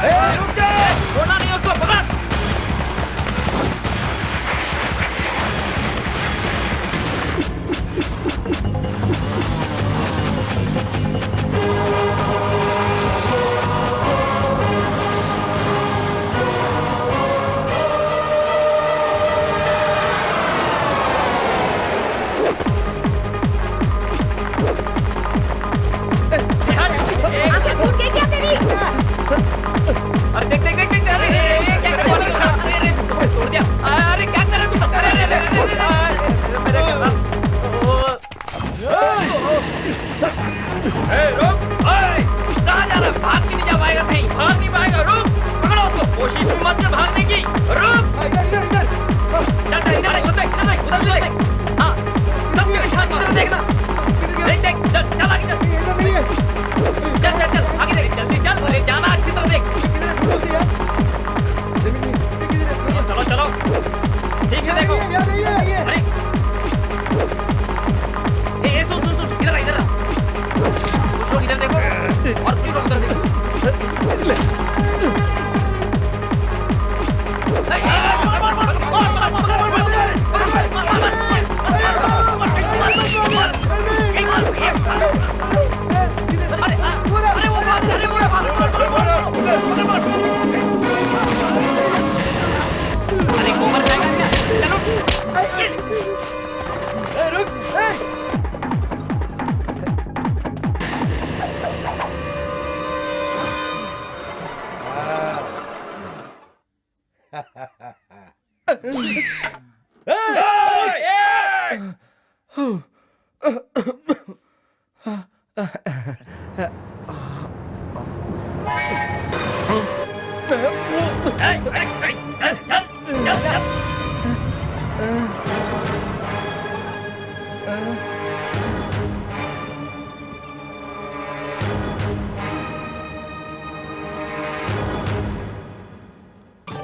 रुक जा, छोड़ना नहीं उसको, पकड़।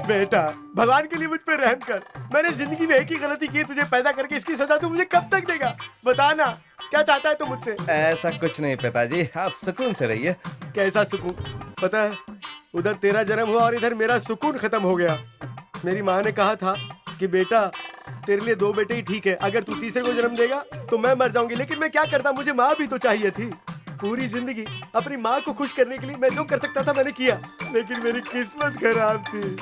बेटा, भगवान के लिए मुझ पे रहम कर। मैंने जिंदगी में एक ही गलती की, तुझे पैदा करके इसकी सजा तू मुझे कब तक देगा? बताना, क्या चाहता है तू मुझसे? ऐसा कुछ नहीं पिताजी, आप सुकून से रहिए। कैसा सुकून? पता है, उधर तेरा जन्म हुआ और इधर मेरा सुकून खत्म हो गया। मेरी माँ ने कहा था कि बेटा तेरे लिए 2 बेटे ही ठीक है, अगर तू तीसरे को जन्म देगा तो मैं मर जाऊंगी। लेकिन मैं क्या करता, मुझे माँ भी तो चाहिए थी। पूरी जिंदगी अपनी माँ को खुश करने के लिए मैं जो कर सकता था मैंने किया, लेकिन मेरी किस्मत खराब थी।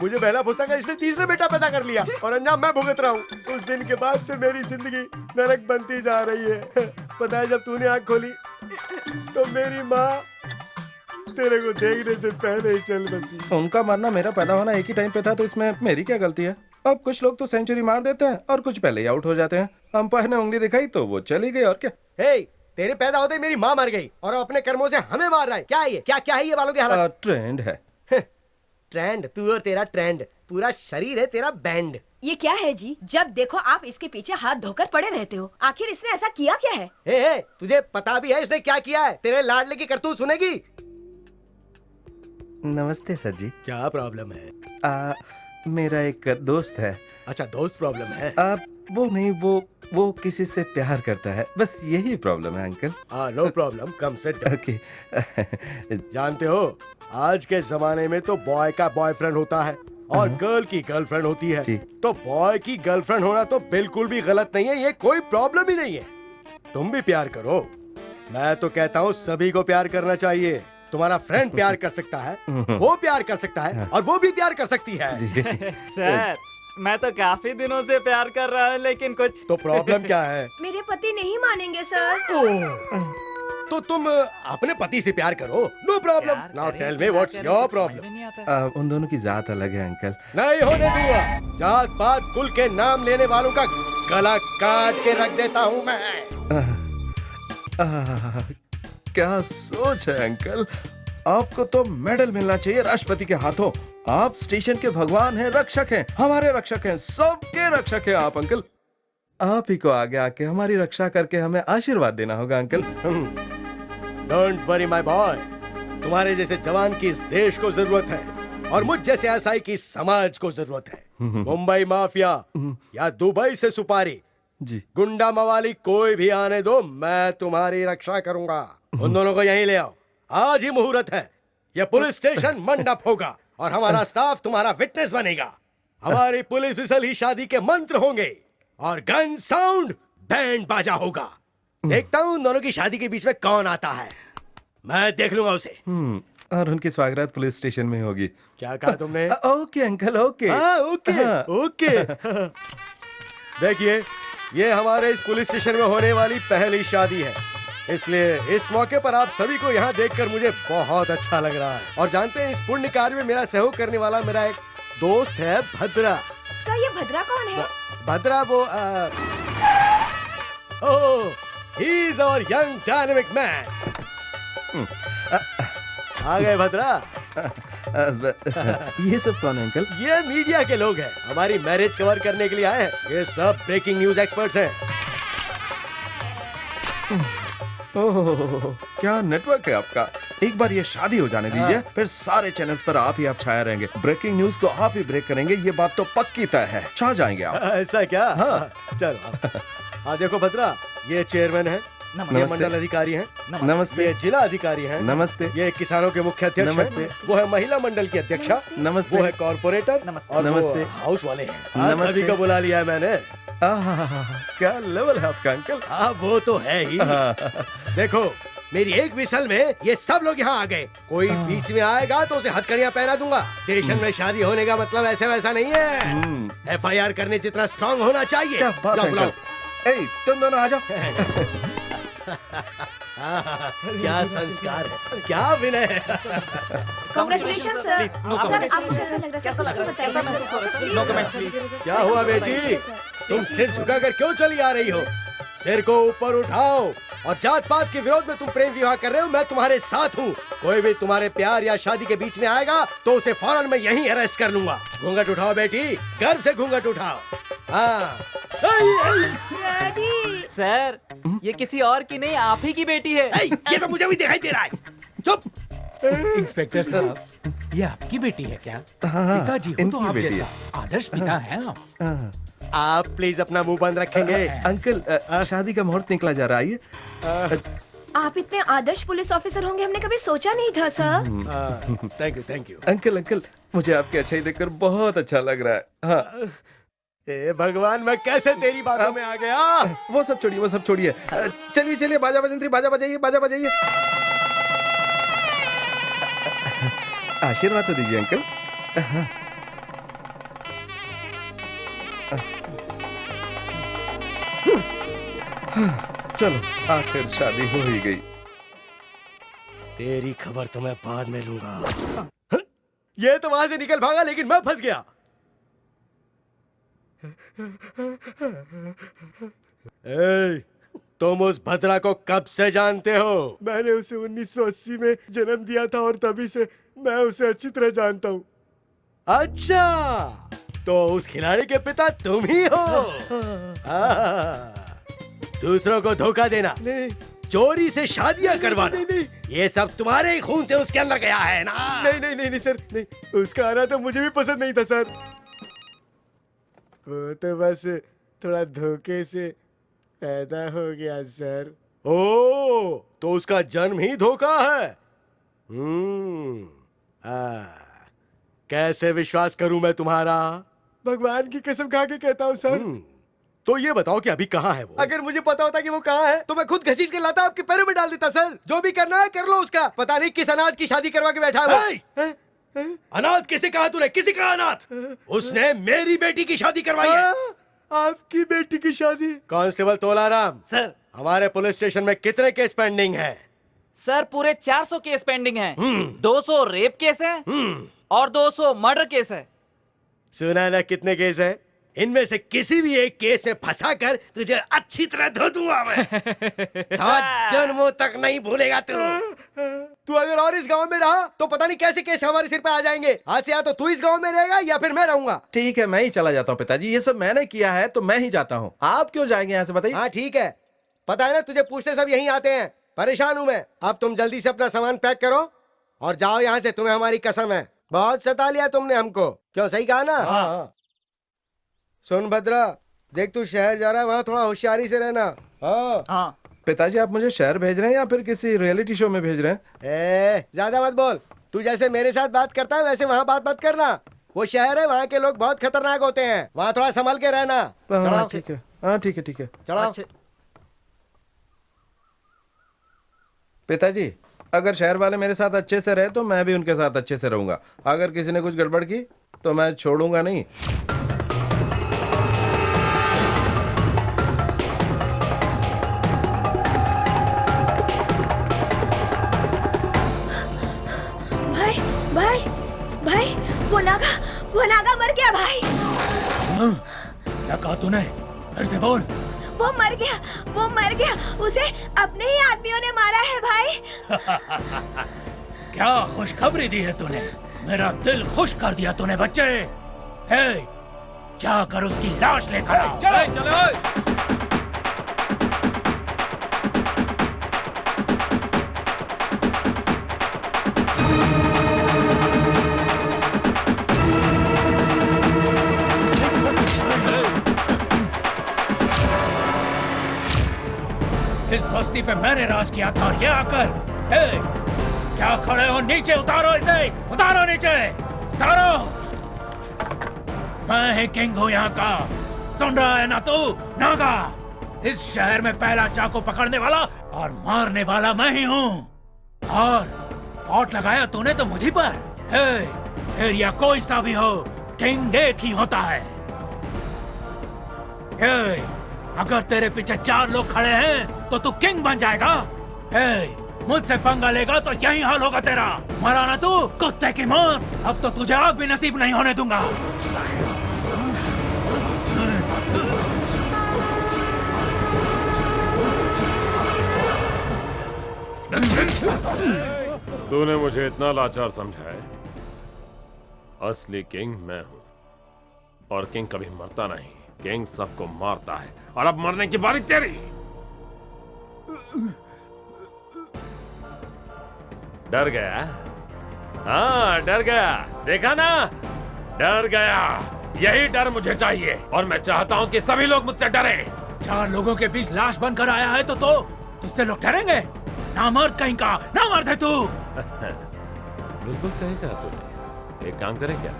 मुझे बहला फुसा का इसने तीसरा बेटा पैदा कर लिया और अंजाम मैं भुगत रहा हूँ। उस दिन के बाद से मेरी जिंदगी नरक बनती जा रही है। पता है, जब तूने आँख खोली तो मेरी माँ तेरे को देखने से पहले ही चल बसी। उनका मरना मेरा पैदा होना एक ही टाइम पे था, तो इसमें मेरी क्या गलती है? अब कुछ लोग तो सेंचुरी मार देते हैं और कुछ पहले ही आउट हो जाते हैं। अंपायर ने उंगली दिखाई तो वो चली गई, और क्या। हे, तेरे पैदा होते ही मेरी माँ मर गई और अपने कर्मों से हमें मार रहा है। क्या है ये? क्या है ये बालों की हालत? ट्रेंड है। ट्रेंड? तू और तेरा ट्रेंड, पूरा शरीर है तेरा बैंड। ये क्या है जी? जब देखो आप इसके पीछे हाथ धोकर पड़े रहते हो। आखिर इसने ऐसा किया क्या है? हे, तुझे पता भी है इसने क्या किया है? तेरे लाडले की करतूत सुनेगी। नमस्ते सर जी। क्या प्रॉब्लम है? मेरा एक दोस्त है। अच्छा, दोस्त प्रॉब्लम है? वो नहीं, वो किसी से प्यार करता है, बस यही प्रॉब्लम है uncle. No problem, come sit. Okay. जानते हो, आज के जमाने में तो बॉय का बॉयफ्रेंड होता है और गर्ल की गर्लफ्रेंड होती है। जी। तो बॉय की गर्लफ्रेंड होना तो बिल्कुल भी गलत नहीं है, ये कोई प्रॉब्लम ही नहीं है। तुम भी प्यार करो। मैं तो कहता हूँ सभी को प्यार करना चाहिए। तुम्हारा फ्रेंड प्यार कर सकता है, वो प्यार कर सकता है और वो भी प्यार कर सकती है। सर, मैं तो काफी दिनों से प्यार कर रहा हूँ, लेकिन कुछ तो प्रॉब्लम क्या है? मेरे पति नहीं मानेंगे सर। तो तुम अपने पति से प्यार करो, no problem. Now tell me what's your problem? उन दोनों की जात अलग है अंकल। नहीं होने दूंगा। जात पात कुल के नाम लेने वालों का गला काट के रख देता हूँ मैं। क्या सोच है अंकल, आपको तो मेडल मिलना चाहिए राष्ट्रपति के हाथों। आप स्टेशन के भगवान हैं, रक्षक हैं, हमारे रक्षक हैं, सबके रक्षक हैं आप अंकल। आप ही को आगे आके हमारी रक्षा करके हमें आशीर्वाद देना होगा uncle. Don't worry my boy, तुम्हारे जैसे जवान की इस देश को जरूरत है और मुझ जैसे एसआई की समाज को जरूरत है। मुंबई माफिया या दुबई से सुपारी जी, गुंडा मवाली कोई भी आने दो, मैं तुम्हारी रक्षा करूंगा। उन दोनों को यहीं ले आओ, आज ही मुहूर्त है। ये पुलिस स्टेशन मंडप होगा और हमारा स्टाफ तुम्हारा विटनेस बनेगा। हमारी पुलिस विसल ही शादी के मंत्र होंगे और गन साउंड बैंड बाजा होगा। देखता हूँ उन दोनों की शादी के बीच में कौन आता है, मैं देख लूंगा उसे। और उनकी स्वागत पुलिस स्टेशन में होगी। क्या कहा तुमने? Okay uncle, okay. Okay okay. देखिए, ये हमारे इस पुलिस स्टेशन में होने वाली पहली शादी है, इसलिए इस मौके पर आप सभी को यहाँ देखकर मुझे बहुत अच्छा लग रहा है। और जानते हैं, इस पुण्य कार्य में मेरा सहयोग करने वाला मेरा एक दोस्त है भद्रा। सर, ये भद्रा कौन है? भद्रा वो oh, he is our young dynamic man. आ गए भद्रा। ये सब कौन है अंकल? ये मीडिया के लोग हैं, हमारी मैरिज कवर करने के लिए आए हैं। ये सब ब्रेकिंग न्यूज एक्सपर्ट्स हैं। ओह, क्या नेटवर्क है आपका। एक बार ये शादी हो जाने दीजिए, फिर सारे चैनल्स पर आप ही आप छाया रहेंगे। ब्रेकिंग न्यूज को आप ही ब्रेक करेंगे, ये बात तो पक्की तय है। छा जाएंगे आप। ऐसा क्या? हाँ, चलो। हाँ देखो भद्रा, ये चेयरमैन है, ये नमस्ते। मंडल अधिकारी हैं, नमस्ते। ये जिला अधिकारी हैं, नमस्ते। ये किसानों के मुख्य अध्यक्ष नमस्ते। हैं, वो है महिला मंडल की अध्यक्षा, नमस्ते। वो है कॉर्पोरेटर, नमस्ते। और नमस्ते। वो हाउस वाले हैं। हाँ, नमस्ते। सभी को बुला लिया है मैंने। क्या लेवल है आपका अंकल। हाँ, वो तो है ही। देखो, मेरी एक विसल में ये सब लोग यहाँ आ गए। कोई बीच में आएगा तो उसे हथकड़ियाँ पहना दूंगा। स्टेशन में शादी होने का मतलब ऐसे वैसा नहीं है। FIR करने जितना स्ट्रांग होना चाहिए। क्या बात है बुलाओ, अंकल। ए, तुम दोनों आ जाओ। क्या संस्कार है, क्या विनय है। Congratulation sir. Please, no sir, comments. आपको कैसा लग रहा है? कैसा लग रहा है? बताइए। कैसा महसूस हो रहा है? Please, No sir. comments, please. क्या हुआ बेटी, तुम सिर झुकाकर क्यों चली आ रही हो? सिर को ऊपर उठाओ। और जात पात के विरोध में तुम प्रेम विवाह कर रहे हो, मैं तुम्हारे साथ हूँ। कोई भी तुम्हारे प्यार या शादी के बीच में आएगा तो उसे फौरन मैं यहीं अरेस्ट कर लूंगा। घूंघट उठाओ बेटी, गर्व से घूंघट उठाओ। हाँ। डैडी। सर, ये किसी और की नहीं, आप ही की बेटी है। ये तो मुझे भी दिखाई दे रहा है। चुप। इंस्पेक्टर साहब, ये आपकी बेटी है क्या? हाँ, पिताजी हो तो इनकी आप बेटी जैसा आदर्श पिता हैं आप। आप प्लीज अपना मुंह बंद रखेंगे। अंकल, शादी का मुहूर्त निकला जा रहा है। ये आप इतने आदर्श पुलिस ऑफिसर होंगे हमने कभी सोचा नहीं था sir. Thank you, thank you. Uncle uncle, मुझे आपकी अच्छाई देखकर बहुत अच्छा लग रहा है। हाँ, ए भगवान, मैं कैसे तेरी बातों में आ गया। वो सब छोड़िए, वो सब छोड़िए। चलिए चलिए, बाजा बजंत्री, बाजा बजाइए, बाजा बजाइए। आशीर्वाद तो दीजिए अंकल। चलो, आखिर शादी हो ही गई। तेरी खबर तो मैं बाद में लूंगा। ये तो वहां से निकल भागा, लेकिन मैं फंस गया। ए, तुम उस भद्रा को कब से जानते हो? मैंने उसे 1980 में जन्म दिया था और तभी से मैं उसे अच्छी तरह जानता हूँ। अच्छा, तो उस खिलाड़ी के पिता तुम ही हो। दूसरों को धोखा देना, नहीं, चोरी से शादियां करवाना, नहीं, ये सब तुम्हारे ही खून से उसके अंदर गया है ना? नहीं नहीं नहीं, नहीं सर, नहीं, उसका आना तो मुझे भी पसंद नहीं था सर। वो तो बस थोड़ा धोखे से पैदा हो गया सर। ओ, तो उसका जन्म ही धोखा है। कैसे विश्वास करूं मैं तुम्हारा? भगवान की कसम खा के कहता हूं सर। तो ये बताओ कि अभी कहाँ है वो? अगर मुझे पता होता कि वो कहाँ है तो मैं खुद घसीट के लाता, आपके पैरों में डाल देता सर। जो भी करना है कर लो उसका। पता नहीं किस अनाथ की शादी करवा के बैठा है वो। अनाथ किसे कहा तूने? किसी का अनाथ? उसने मेरी बेटी की शादी करवाई है। आपकी बेटी की शादी? कांस्टेबल तोलाराम सर, हमारे पुलिस स्टेशन में कितने केस पेंडिंग हैं? सर पूरे 400 केस पेंडिंग हैं। 200 रेप केस हैं और 200 मर्डर केस है। सुना ना कितने केस हैं? इनमें से किसी भी एक केस में फंसा कर तुझे अच्छी तरह धो दूंगा मैं। 7 जन्मों तक नहीं भूलेगा तू अगर और इस गांव में रहा तो पता नहीं कैसे केस हमारे सिर पे आ जाएंगे। आज से या तो तू इस गांव में रहेगा या फिर मैं रहूंगा। ठीक है, मैं ही चला जाता हूँ पिताजी, ये सब मैंने किया है तो मैं ही जाता हूँ। आप क्यों जाएंगे यहाँ से, बताइए। हाँ ठीक है, पता है ना, तुझे पूछते सब यहीं आते हैं। परेशान हूं मैं। अब तुम जल्दी से अपना सामान पैक करो और जाओ यहाँ से, तुम्हें हमारी कसम है। बहुत सता लिया तुमने हमको। क्यों, सही कहा ना? हाँ। सुन भद्रा, देख तू शहर जा रहा है, वहाँ थोड़ा होशियारी से रहना। हाँ। पिताजी, आप मुझे शहर भेज रहे हैं या फिर किसी रियलिटी शो में भेज रहे हैं? ज्यादा मत बोल, तू जैसे मेरे साथ बात करता है वैसे वहाँ बात मत करना। वो शहर है, वहाँ के लोग बहुत खतरनाक होते हैं, वहाँ थोड़ा संभल के रहना। हाँ चढ़ाओ। ठीक है, हाँ ठीक है ठीक है। चढ़ाओ। पिताजी, अगर शहर वाले मेरे साथ अच्छे से रहे तो मैं भी उनके साथ अच्छे से रहूंगा। अगर किसी ने कुछ गड़बड़ की तो मैं छोड़ूंगा नहीं। भाई भाई भाई, वो नागा मर गया भाई। क्या कहा तूने? फिर से बोल। वो मर गया, उसे अपने ही आदमियों ने मारा है भाई। क्या खुशखबरी दी है तूने? मेरा दिल खुश कर दिया तूने बच्चे। हे, जाकर उसकी लाश लेकर आओ। चलो चलो। इस बस्ती पे मैंने राज किया था और ये आकर, हे, क्या खड़े हो? नीचे उतारो इसे, उतारो नीचे, उतारो। मैं ही किंग हूँ यहाँ का, सुन रहा है ना तू नागा? इस शहर में पहला चाकू पकड़ने वाला और मारने वाला मैं ही हूँ। और पॉट लगाया तूने तो मुझी पर। हे, फिर या कोई सा भी हो, किंग एक ही होता है। हे, अगर तेरे पीछे 4 लोग खड़े हैं तो तू किंग बन जाएगा। हे, मुझसे पंगा लेगा तो यही हाल होगा तेरा। मरा ना तू, कुत्ते की मौत। अब तो तुझे आग भी नसीब नहीं होने दूंगा। तूने मुझे इतना लाचार समझा है? असली किंग मैं हूं, और किंग कभी मरता नहीं। किंग सबको मारता है, और अब मरने की बारी तेरी। डर गया? हाँ, डर गया। देखा ना, डर गया। यही डर मुझे चाहिए, और मैं चाहता हूं कि सभी लोग मुझसे डरे। 4 लोगों के बीच लाश बनकर आया है तो तुझसे लोग डरेंगे? ना मर्द कहीं का, ना मर्द है तू। बिल्कुल सही कहा तूने। एक काम करें क्या?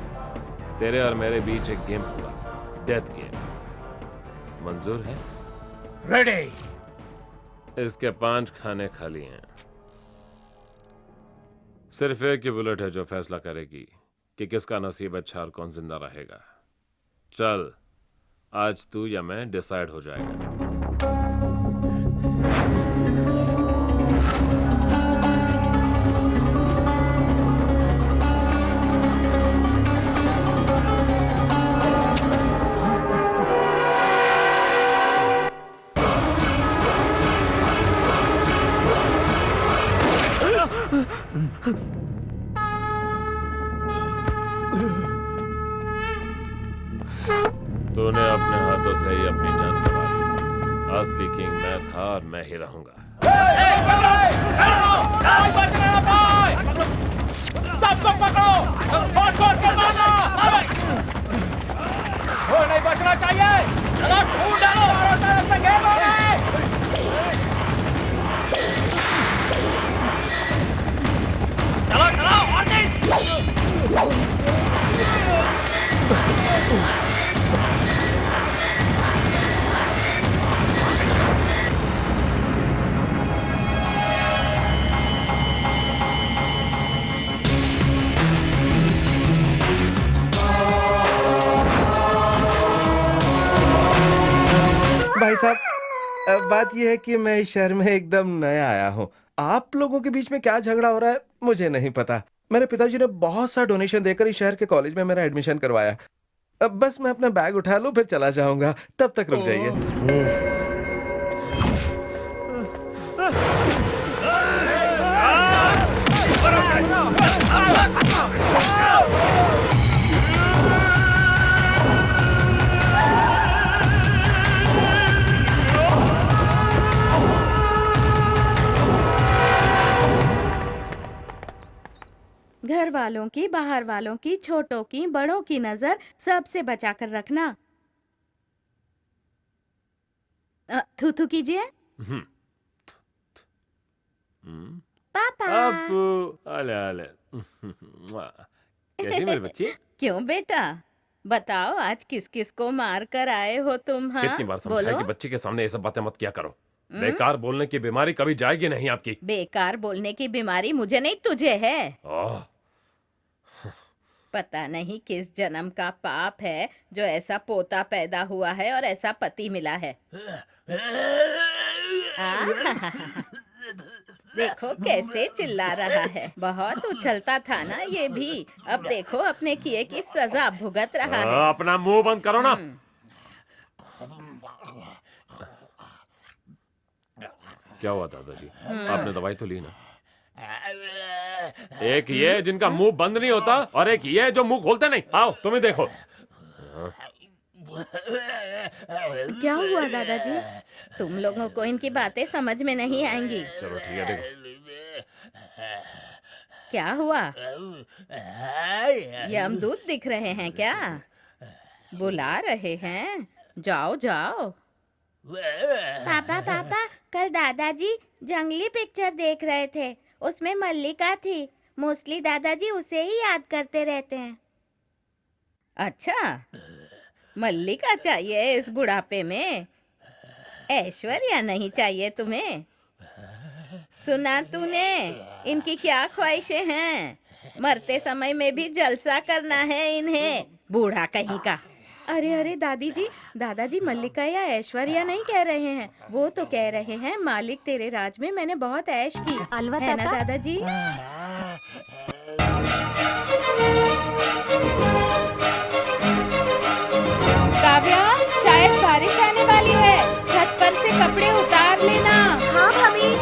तेरे और मेरे बीच एक गेम होगा, डेथ गेम। मंजूर है? रेडी। इसके 5 खाने खाली हैं। सिर्फ एक ही बुलेट है जो फैसला करेगी कि किसका नसीब अच्छा और कौन जिंदा रहेगा। चल, आज तू या मैं डिसाइड हो जाएगा। तूने अपने हाथों से ही अपनी जान गंवा ली। असली किंग मैं था और मैं ही रहूंगा। सबको पकड़ो, फोड़ के मारना। वो नहीं बचना चाहिए। चलो ढूंढ डालो, चारों तरफ से घेर लो। चलो चलो, और तेज। भाई साहब, बात यह है कि मैं इस शहर में एकदम नया आया हूँ। आप लोगों के बीच में क्या झगड़ा हो रहा है मुझे नहीं पता। मेरे पिताजी ने बहुत सा डोनेशन देकर इस शहर के कॉलेज में मेरा एडमिशन करवाया। अब बस मैं अपना बैग उठा लूं फिर चला जाऊंगा, तब तक रुक जाइए। घर वालों की, बाहर वालों की, छोटों की, बड़ों की नजर सबसे बचाकर रखना। थू कीजिए। हम्म। पापा। अब आले आले। कैसी मेरी बच्ची? क्यों बेटा, बताओ आज किस किस को मार कर आए हो तुम? हाँ कितनी बार समझाया बोलो। कि बच्ची के सामने ये सब बातें मत किया करो। बेकार बोलने की बीमारी कभी जाएगी नहीं आपकी। बेकार बोलने की बीमारी मुझे नहीं तुझे है। ओह, पता नहीं किस जन्म का पाप है जो ऐसा पोता पैदा हुआ है और ऐसा पति मिला है। आहाहाहा। देखो कैसे चिल्ला रहा है, बहुत उछलता था ना ये भी। अब देखो अपने किए की सजा भुगत रहा है। अपना मुंह बंद करो ना। क्या हुआ दादाजी? आपने दवाई तो ली ना? एक ये जिनका मुंह बंद नहीं होता और एक ये जो मुंह खोलते नहीं। आओ तुम्हें देखो। क्या हुआ दादाजी? तुम लोगों को इनकी बातें समझ में नहीं आएंगी। चलो ठीक है, देखो। क्या हुआ? यमदूत दिख रहे हैं क्या? बुला रहे हैं? जाओ जाओ। पापा पापा, कल दादाजी जंगली पिक्चर देख रहे थे, उसमें मल्लिका थी। मोस्टली दादाजी उसे ही याद करते रहते हैं। अच्छा, मल्लिका चाहिए इस बुढ़ापे में? ऐश्वर्या नहीं चाहिए तुम्हें? सुना तूने इनकी क्या ख्वाहिशें हैं? मरते समय में भी जलसा करना है इन्हें, बूढ़ा कहीं का। अरे अरे दादाजी मल्लिका या ऐश्वर्या नहीं कह रहे हैं, वो तो कह रहे हैं मालिक तेरे राज में मैंने बहुत ऐश की, है ना दादाजी? काव्या, शायद बारिश आने वाली है, छत पर से कपड़े उतार लेना। हाँ भाभी।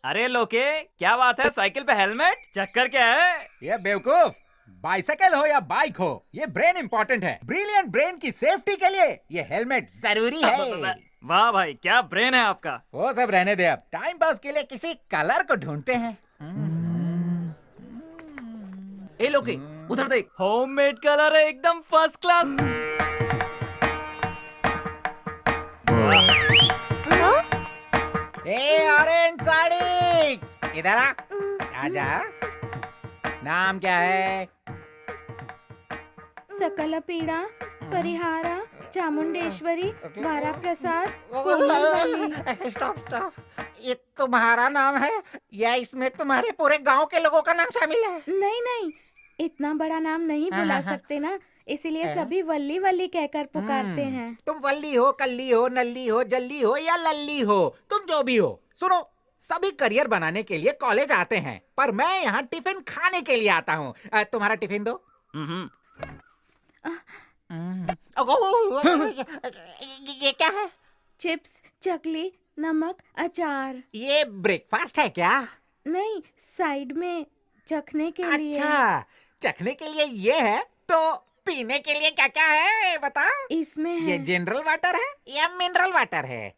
अरे लोके, क्या बात है? साइकिल पे हेलमेट? चक्कर क्या है? ये बेवकूफ, बाइसाइकिल हो या बाइक हो, ये ब्रेन इंपॉर्टेंट है। ब्रिलियंट ब्रेन की सेफ्टी के लिए ये हेलमेट जरूरी है। वाह भाई, क्या ब्रेन है आपका। वो सब रहने दे, अब टाइम पास के लिए किसी कलर को ढूंढते हैं। ए लोके, उधर देख, होममेड कलर है, एकदम फर्स्ट क्लास। ए ऑरेंज साड़ी, इधर आ, आजा। नाम क्या है? सकल पीड़ा परिहारा चामुंडेश्वरी वारा प्रसाद कोमलवली। स्टॉप, ये तुम्हारा नाम है या इसमें तुम्हारे पूरे गांव के लोगों का नाम शामिल है? नहीं, इतना बड़ा नाम नहीं बुला सकते ना, इसीलिए सभी वल्ली वल्ली कहकर पुकारते हैं। तुम वल्ली हो, कल्ली हो, नल्ली हो, जल्ली हो या लल्ली हो, तुम जो भी हो, सुनो, सभी करियर बनाने के लिए कॉलेज आते हैं, पर मैं यहाँ टिफिन खाने के लिए आता हूँ। तुम्हारा टिफिन दो। ये क्या है? चिप्स, चकली, नमक, अचार। ये ब्रेकफास्ट है क्या? नहीं, साइड में चखने के लिए। अच्छा, चखने के लिए ये है, तो पीने के लिए क्या क्या है बता? इसमें है। ये जनरल वाटर है या मिनरल वाटर है?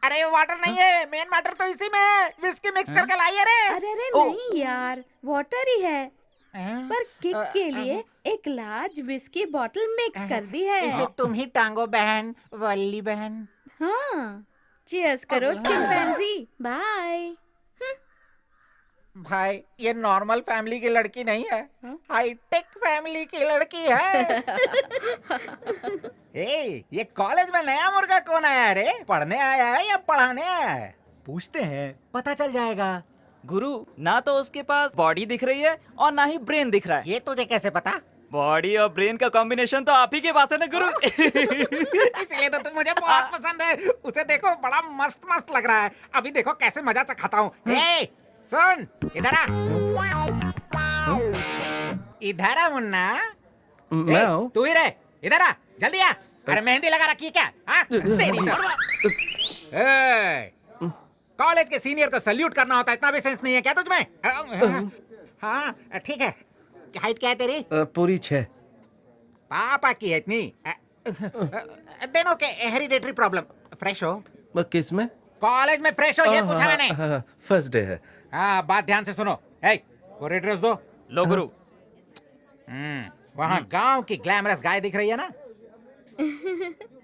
अरे वाटर नहीं है, मेन वाटर तो इसी में है। विस्की मिक्स करके लाइए रे। अरे नहीं यार, वाटर ही है, पर किक के लिए एक लार्ज विस्की बोतल मिक्स कर दी है। इसे तुम ही टांगो बहन, वल्ली बहन। हाँ, चीयर्स करो चिंपैंजी। बाय। भाई, ये नॉर्मल फैमिली की लड़की नहीं है, हाईटेक फैमिली की लड़की है। ये कॉलेज में नया मुर्गा कौन आया रे? पढ़ने आया है या पढ़ाने आया है? पूछते हैं, पता चल जाएगा। गुरु, ना तो उसके पास बॉडी दिख रही है और ना ही ब्रेन दिख रहा है। ये तुझे कैसे पता? बॉडी और ब्रेन का कॉम्बिनेशन तो आप ही के पास है ना गुरु। इसलिए तो तुम मुझे बहुत पसंद है। उसे देखो, बड़ा मस्त मस्त लग रहा है। अभी देखो कैसे मजा चखाता हूँ। सुन, इधर आ। इधर आ मुन्ना। मैं हूँ। तू ही रहे, इधर आ, जल्दी आ। अरे मेहंदी लगा रखी है क्या? हाँ, तेरी तो। कॉलेज के सीनियर को सल्यूट करना होता है, इतना भी सेंस नहीं है क्या तुझमें? हाँ ठीक है, हाइट क्या है तेरी? पूरी 6। पापा की है इतनी। दोनों के हेरिडेटरी प्रॉब्लम। फ्रेश हो? किस में? कॉलेज में फ्रेश हो, ये पूछा मैंने। फर्स्ट डे है। हाँ, बात ध्यान से सुनो। हे, वो रेड ड्रेस दो। लो गुरु। वहाँ गांव की ग्लैमरस गाय दिख रही है ना?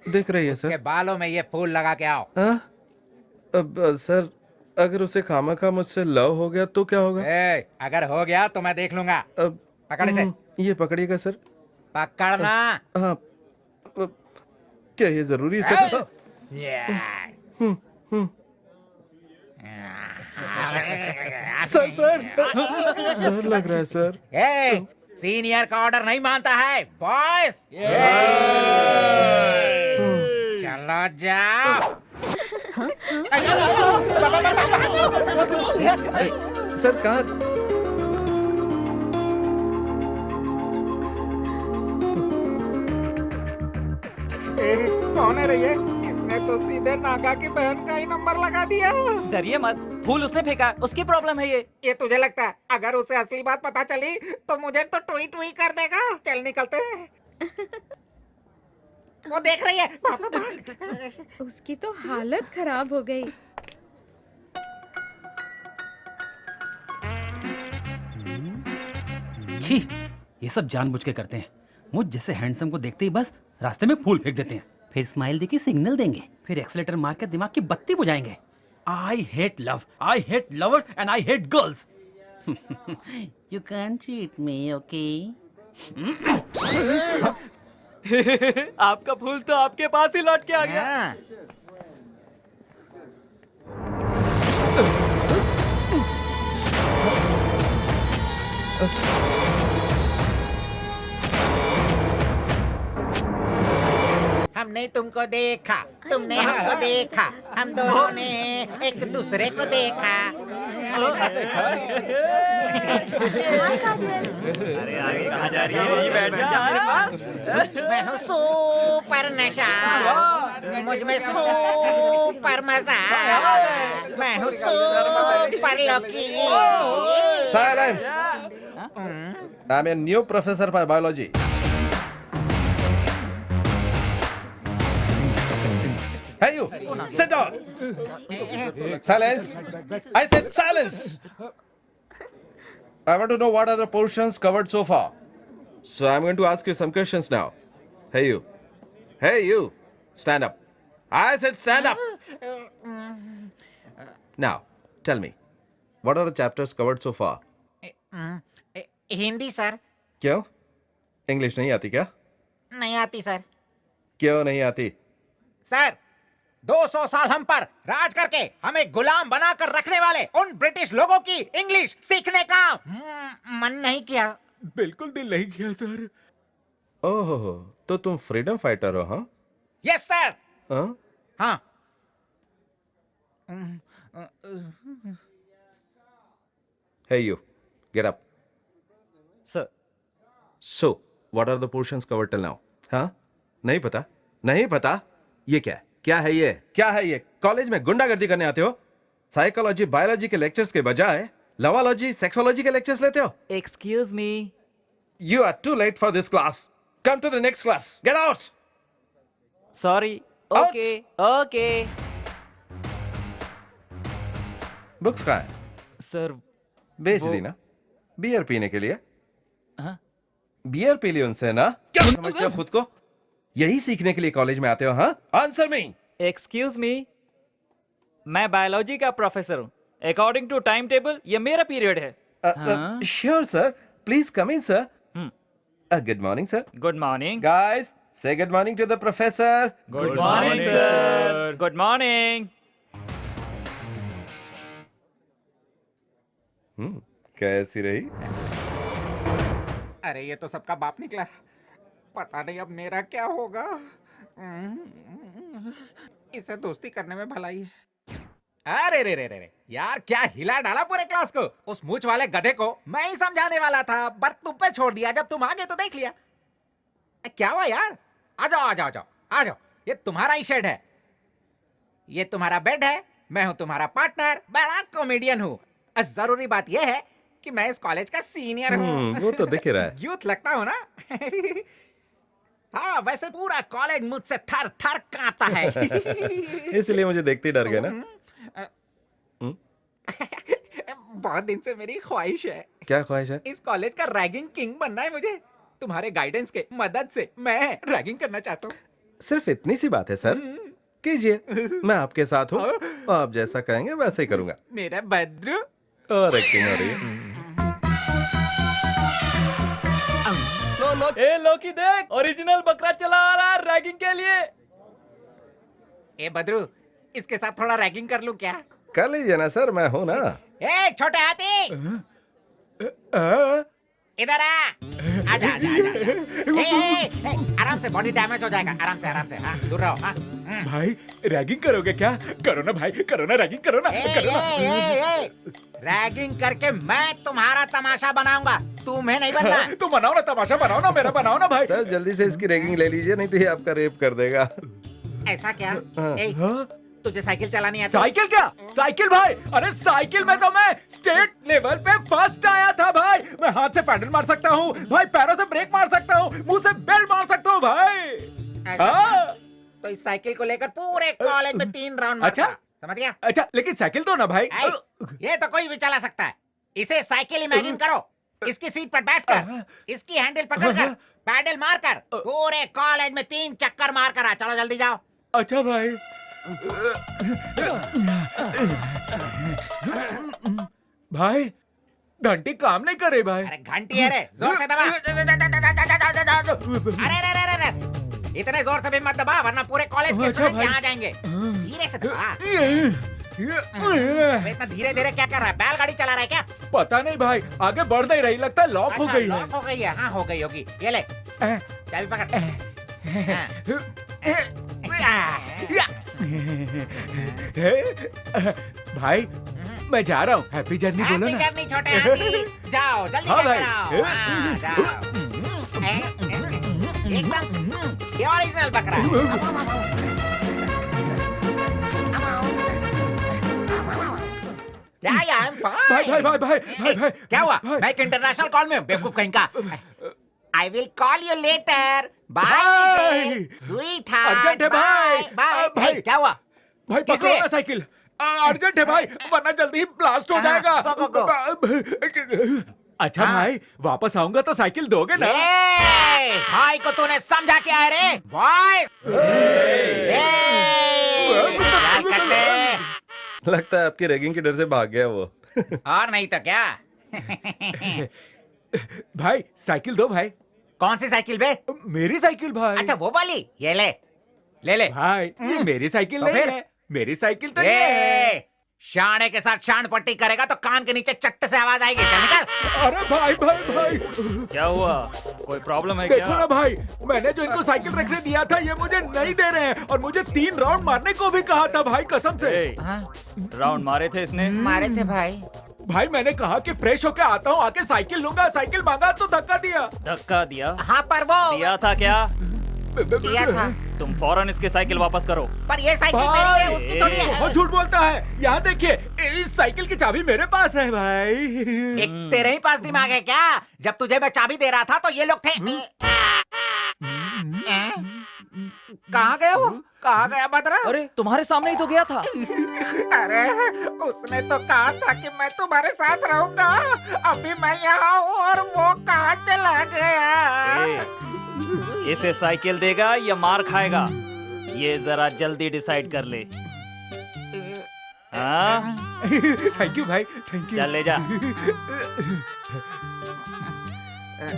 दिख रही है के सर। बालों में ये फूल लगा के आओ। अब सर, अगर उसे खामखा मुझसे लव हो गया तो क्या होगा? अगर हो गया तो मैं देख लूंगा। अब पकड़ इसे। ये पकड़िएगा सर। पकड़ना। हाँ। क्या ये जरूरी है सर? सर सर, डर लग रहा है सर। सीनियर का ऑर्डर नहीं मानता है बॉयज। चलो जाओ। सर कहाँ? कौन है रे ये? इसने तो सीधे नागा की बहन का ही नंबर लगा दिया। डरिए मत, फूल उसने फेंका, उसकी प्रॉब्लम है ये। ये तुझे लगता है अगर उसे असली बात पता चली तो मुझे तो टुई टुई कर देगा। चल निकलते हैं। वो देख रही है। उसकी तो हालत खराब हो गई। छी, ये सब जानबूझ के करते हैं। मुझ जैसे हैंडसम को देखते ही बस रास्ते में फूल फेंक देते हैं, फिर स्माइल देके सिग्नल देंगे, फिर एक्सीलेटर मार के दिमाग की बत्ती बुझाएंगे। I hate love, I hate lovers and I hate girls. You can cheat me, okay? आपका फूल तो आपके पास ही लौट के आ गया। हमने तुमको देखा, तुमने हमको देखा, हम दोनों ने एक दूसरे को देखा। अरे आगे कहाँ जा रही है? यही बैठ जा हमारे पास। मैं हूँ सुपर नशा, मुझ में सुपर मजा, मैं हूँ super lucky. Silence! I'm a new professor by biology. Hey you, sit down. Silence. I said silence. I want to know what are the portions covered so far. So I'm going to ask you some questions now. Hey you. Hey you. Stand up. I said stand up. Now, tell me. What are the chapters covered so far? Hindi sir. क्यों? English नहीं आती क्या? नहीं आती sir. क्यों नहीं आती? Sir, 200 साल हम पर राज करके हमें गुलाम बनाकर रखने वाले उन ब्रिटिश लोगों की इंग्लिश सीखने का मन नहीं किया। बिल्कुल दिल नहीं किया सर। ओहो, तो तुम फ्रीडम फाइटर हो, हाँ? Yes sir. हाँ? Hey you, get up. Sir, So, what are the portions covered till now? हाँ? नहीं पता? नहीं पता? ये क्या है? क्या है ये? क्या है ये? कॉलेज में गुंडागर्दी करने आते हो? साइकोलॉजी, बायोलॉजी के लेक्चर्स के बजाय लवालॉजी, सेक्सोलॉजी के लेक्चर्स लेते हो? Excuse me. You are too late for this class. Come to the next class. Get out. Sorry. Out. Okay okay. Books कहाँ है? सर, बेच वो- दी ना? बियर पीने के लिए? हाँ? बियर पी ली उनसे ना? क्या समझते हो खुद को? यही सीखने के लिए कॉलेज में आते हो, हाँ? Answer me. एक्सक्यूज मी, मैं बायोलॉजी का प्रोफेसर हूँ। अकॉर्डिंग टू टाइम टेबल ये मेरा पीरियड है। हाँ? Sure, sir. Please come in, sir. Good morning, sir. Good morning. Guys, say good morning to the professor. Good morning sir. Good morning. कैसी रही? अरे ये तो सबका बाप निकला। पता नहीं अब मेरा क्या होगा। इसे दोस्ती करने में भलाई है। अरे रे रे रे रे यार, क्या हिला डाला पूरे क्लास को। उस मूछ वाले गधे को मैं ही समझाने वाला था, पर तुम पे छोड़ दिया। जब तुम आ गए तो देख लिया। क्या हुआ यार? आ जाओ आ जाओ आ जाओ आ जाओ। ये तुम्हारा ही शेड है, ये तुम्हारा बेड है, मैं हूं तुम्हारा पार्टनर, बड़ा कॉमेडियन हूं। जरूरी बात यह है कि मैं इस कॉलेज का सीनियर हूँ। वो तो दिख ही रहा है। यूथ लगता हूँ ना? हाँ, वैसे पूरा कॉलेज मुझसे थर थर कांपता है। इसलिए मुझे देखते ही डर गए ना। बहुत दिन से मेरी ख्वाहिश है, क्या ख्वाहिश है? इस कॉलेज का रैगिंग किंग बनना है मुझे। तुम्हारे गाइडेंस के मदद से मैं रैगिंग करना चाहता हूँ। सिर्फ इतनी सी बात है सर, कीजिए, मैं आपके साथ हूँ। आप जैसा कहेंगे वैसे ही करूंगा। मेरा भद्रू। और एक्टिंग हो रही है। ए लोकी देख, ओरिजिनल बकरा चला आ रहा है रैगिंग के लिए। ए बद्रू, इसके साथ थोड़ा रैगिंग कर लूं क्या? कर लीजिए ना सर, मैं हूँ ना। ए छोटे हाथी, इधर आ। आजा आजा आजा। ए, आराम से, बॉडी डैमेज हो जाएगा। आराम से, हाँ, दूर रहो। हाँ। भाई रैगिंग करोगे क्या? करो ना भाई, करो ना, रैगिंग करो ना, करो ना। रैगिंग करके मैं तुम्हारा तमाशा बनाऊंगा, तुम्हें नहीं बनना। तो बनाओ ना, तमाशा बनाओ ना, मेरा बनाओ ना भाई। सर जल्दी से इसकी रैगिंग ले लीजिए, नहीं तो ये आपका रेप कर देगा। ऐसा क्या? ए, तुझे साइकिल चलानी आती? साइकिल क्या? साइकिल भाई, अरे साइकिल में तो मैं स्टेट लेवल पे फर्स्ट आया था भाई। मैं हाथ से पैडल मार सकता हूँ भाई, पैरों से ब्रेक मार सकता हूँ, मुंह से बेल मार सकता हूँ भाई। ऐसा हाँ। तो इस साइकिल को लेकर पूरे कॉलेज में 3 राउंड मारता। अच्छा? समझ गया? अच्छा, लेकिन साइकिल तो ना भाई। ये तो कोई भी चला सकता है। इसे साइकिल इमेजिन करो, इसकी सीट पर बैठकर, इसकी हैंडल पकड़कर, पैडल मारकर पूरे कॉलेज में 3 चक्कर मार कर आ। चलो जल्दी जाओ। अच्छा भाई। भाई घंटी काम नहीं करे भाई। अरे घंटी है रे, जोर से दबा। अरे इतने जोर से भी मत दबा, वरना पूरे कॉलेज के स्टूडेंट यहाँ आ जाएंगे। धीरे से दबा। इतना धीरे धीरे क्या कर रहा है? बैलगाड़ी चला रहा है क्या? पता नहीं भाई, आगे बढ़ नहीं रही, लगता है लॉक हो गई है। लॉक हो गई है। हाँ, हो गई होगी। ये ले, चाबी पकड़। भाई मैं जा रहा हूँ, हैप्पी जर्नी बोलो ना। जर्नी छोटे हाथी, जाओ जल्दी हाँ चेक भाई। कराओ। हाँ, जाओ। एकदम ये ओरिजिनल बकरा है। भाई क्या हुआ? मैं एक इंटरनेशनल कॉल में हूँ, बेवकूफ कहीं का। I will call you later. Bye, sweet heart. Urgent है भाई। बाय। भाई क्या हुआ? भाई किस पकड़ो लिए? ना साइकिल, अर्जेंट है भाई, वरना जल्दी ही ब्लास्ट हो जाएगा। अच्छा भाई, वापस आऊंगा तो साइकिल दोगे ना? भाई को तूने समझा क्या है रे? बॉय, लगता है आपकी रैगिंग के डर से भाग गया वो। और नहीं तो क्या? भाई साइकिल दो भाई। कौन सी साइकिल बे? मेरी साइकिल भाई। अच्छा वो वाली, ये ले ले। भाई ये मेरी साइकिल तो नहीं फिर? है, मेरी साइकिल तो ये है। शाने के साथ शान पट्टी करेगा तो कान के नीचे चट्ट से आवाज आएगी। चल निकल। अरे भाई क्या हुआ? कोई प्रॉब्लम है देखो क्या? ना भाई, मैंने जो इनको साइकिल रखने दिया था ये मुझे नहीं दे रहे हैं, और मुझे 3 राउंड मारने को भी कहा था भाई, कसम से। ए, राउंड मारे थे इसने? मारे थे भाई। भाई मैंने कहा कि फ्रेश होके आता हूँ, आके साइकिल लूंगा, साइकिल मांगा तो धक्का दिया। धक्का दिया? हाँ पर वो दिया था क्या? दिया था। तुम फौरन इसके साइकिल वापस करो। पर ये साइकिल मेरी है, उसकी थोड़ी है। बहुत झूठ बोलता है। यहाँ देखिए, इस साइकिल की चाबी मेरे पास है भाई। एक तेरे ही पास दिमाग है क्या? जब तुझे मैं चाबी दे रहा था तो ये लोग थे। कहाँ गया वो? कहाँ गया बदरा? अरे तुम्हारे सामने ही तो गया था। अरे उसने तो कहा था कि मैं तुम्हारे साथ रहूंगा। अभी मैं यहाँ हूँ और वो कहाँ चला गया? इसे साइकिल देगा या मार खाएगा? ये जरा जल्दी डिसाइड कर ले। हाँ? थैंक यू भाई, थैंक यू। चल ले जा।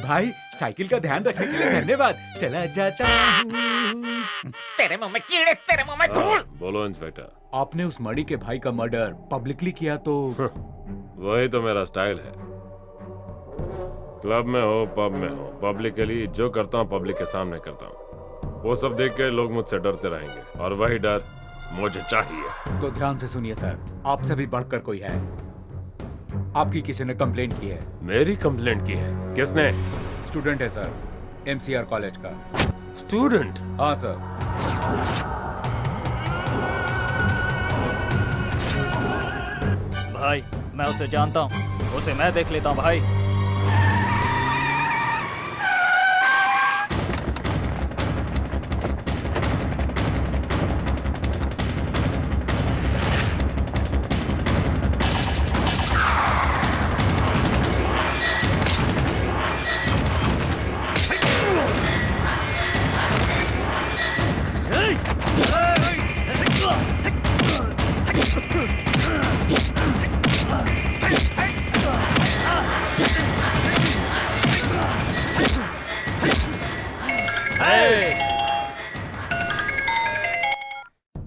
भाई साइकिल का ध्यान रखने के लिए धन्यवाद। चला जाता हूँ। तेरे मुंह में कीड़े, तेरे मुंह में धूल। बोलो इंस्पेक्टर। आपने उस मणि के भाई का मर्डर पब्लिकली किया तो? वही तो मेरा स्टाइल है। क्लब में हो, पब में हो, पब्लिकली जो करता हूँ पब्लिक के सामने करता हूँ। वो सब देख के लोग मुझसे डरते रहेंगे, और वही डर मुझे चाहिए। तो ध्यान से सुनिए सर, आपसे भी बढ़कर कोई है। आपकी किसी ने कंप्लेंट की है। मेरी कंप्लेंट की है? किसने? स्टूडेंट है सर, MCR कॉलेज का। स्टूडेंट? हाँ सर। भाई मैं उसे जानता हूँ। उसे मैं देख लेता हूँ भाई।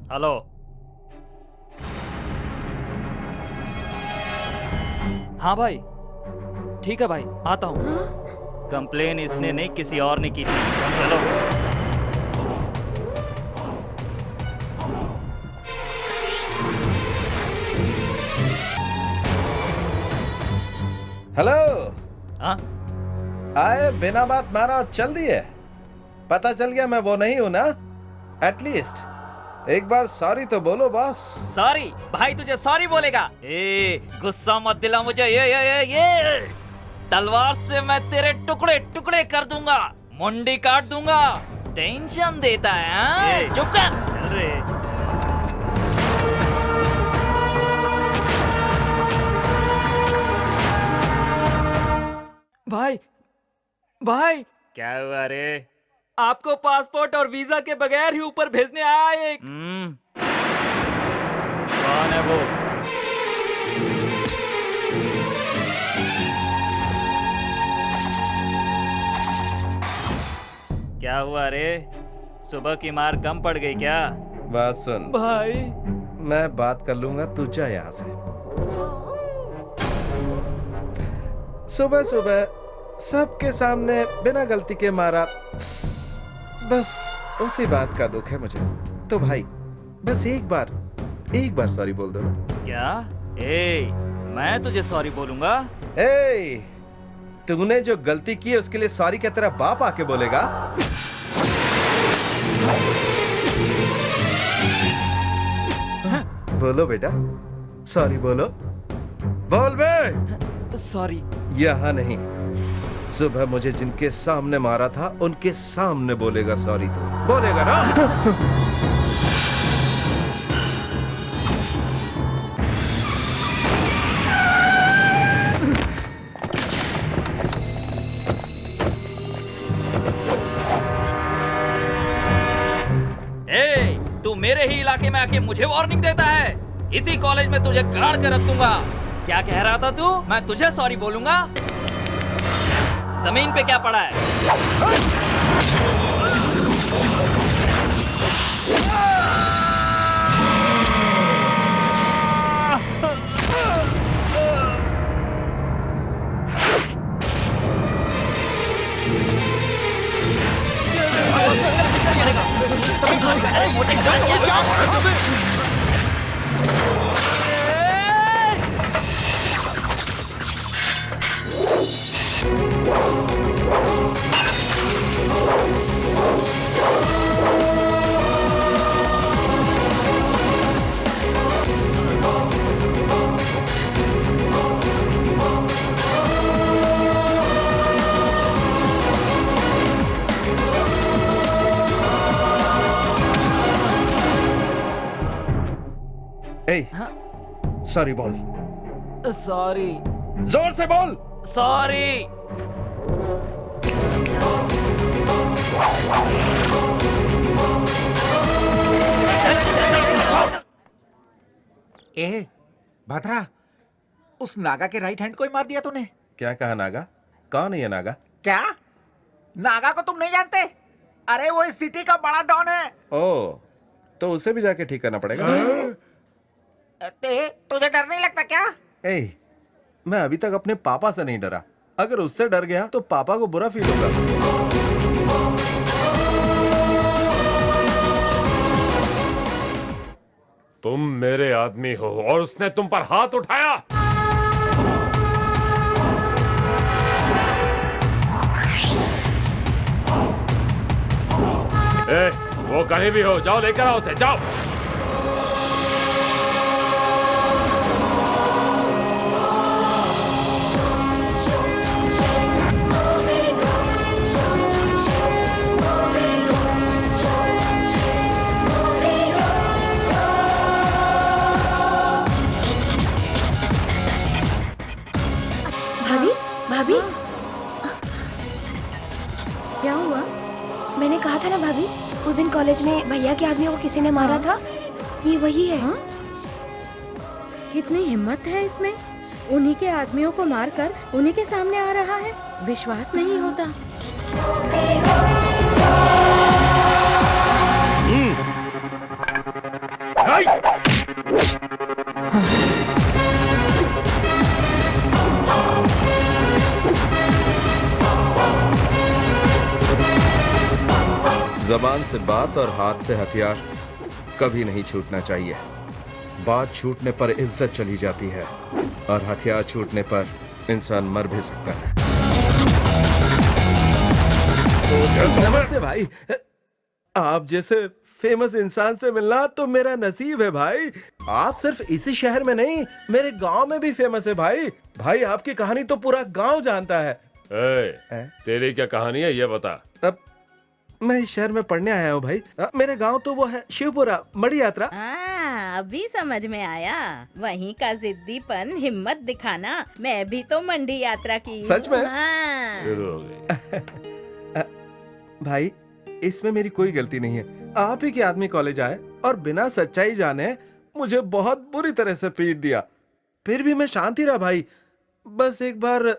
हेलो, हाँ भाई, ठीक है भाई, आता हूँ। कंप्लेन इसने नहीं, किसी और ने की थी। चलो। हेलो। हाँ, आए बिना बात मारा और चल दिए। पता चल गया मैं वो नहीं हूं ना। एटलीस्ट एक बार सॉरी तो बोलो बॉस। सॉरी भाई, तुझे सॉरी बोलेगा। ए, गुस्सा मत दिला मुझे। ये तलवार से मैं तेरे टुकड़े टुकड़े कर दूंगा, मुंडी काट दूंगा। टेंशन देता है, हाँ? चुप कर। चल रे। भाई, भाई, क्या हुआ रे? आपको पासपोर्ट और वीजा के बगैर ही ऊपर भेजने आया एक। कौन है वो? क्या हुआ रे? सुबह की मार कम पड़ गई क्या? बात सुन भाई, मैं बात कर लूंगा, तू जा यहाँ से। सुबह सुबह सबके सामने बिना गलती के मारा, बस उसी बात का दुख है मुझे। तो भाई बस एक बार सॉरी बोल दो ना। क्या? ए, मैं तुझे सॉरी बोलूंगा? ए, तूने जो गलती की है उसके लिए सॉरी क्या तेरा बाप आके बोलेगा? बोलो बेटा, सॉरी बोलो। बोल बे। सॉरी। यहाँ नहीं, सुबह मुझे जिनके सामने मारा था उनके सामने बोलेगा सॉरी। तो बोलेगा ना? ए, तू मेरे ही इलाके में आके मुझे वार्निंग देता है? इसी कॉलेज में तुझे गाड़ कर रख दूंगा। क्या कह रहा था तू? मैं तुझे सॉरी बोलूंगा? जमीन पे क्या पड़ा है? सॉरी बोल। सॉरी। जोर से बोल। सॉरी। ए भद्रा, उस नागा के राइट हैंड को ही मार दिया तूने। क्या कहा नागा? कौन है ये नागा? क्या नागा को तुम नहीं जानते? अरे वो इस सिटी का बड़ा डॉन है। ओ, तो उसे भी जाके ठीक करना पड़ेगा। तुझे डर नहीं लगता क्या? ए, मैं अभी तक अपने पापा से नहीं डरा। अगर उससे डर गया तो पापा को बुरा फील होगा। तुम मेरे आदमी हो और उसने तुम पर हाथ उठाया। ए, वो कहीं भी हो, जाओ लेकर आओ उसे, जाओ। भाभी क्या हुआ? मैंने कहा था ना भाभी, उस दिन कॉलेज में भैया के आदमी को किसी ने मारा था, ये वही है। हाँ? कितनी हिम्मत है इसमें, उन्हीं के आदमियों को मारकर उन्हीं के सामने आ रहा है, विश्वास नहीं होता। जबान से बात और हाथ से हथियार कभी नहीं छूटना चाहिए। बात छूटने पर इज्जत चली जाती है और हथियार छूटने पर इंसान मर भी सकता है। नमस्ते भाई, आप जैसे फेमस इंसान से मिलना तो मेरा नसीब है भाई। आप सिर्फ इसी शहर में नहीं, मेरे गांव में भी फेमस है भाई। भाई आपकी कहानी तो पूरा गांव जानता है। तेरी क्या कहानी है ये बता। अब मैं इस शहर में पढ़ने आया हूँ भाई। मेरे गांव तो वो है शिवपुरा, मड़ी यात्रा। अभी समझ में आया, वहीं का जिद्दीपन, हिम्मत दिखाना। मैं भी तो मंडी यात्रा की हूँ। सच में? हाँ। शुरू हो गई। भाई इसमें मेरी कोई गलती नहीं है। आप ही के आदमी कॉलेज आए और बिना सच्चाई जाने मुझे बहुत बुरी तरह से पीट दिया। फिर भी मैं शांति रहा भाई। बस एक बार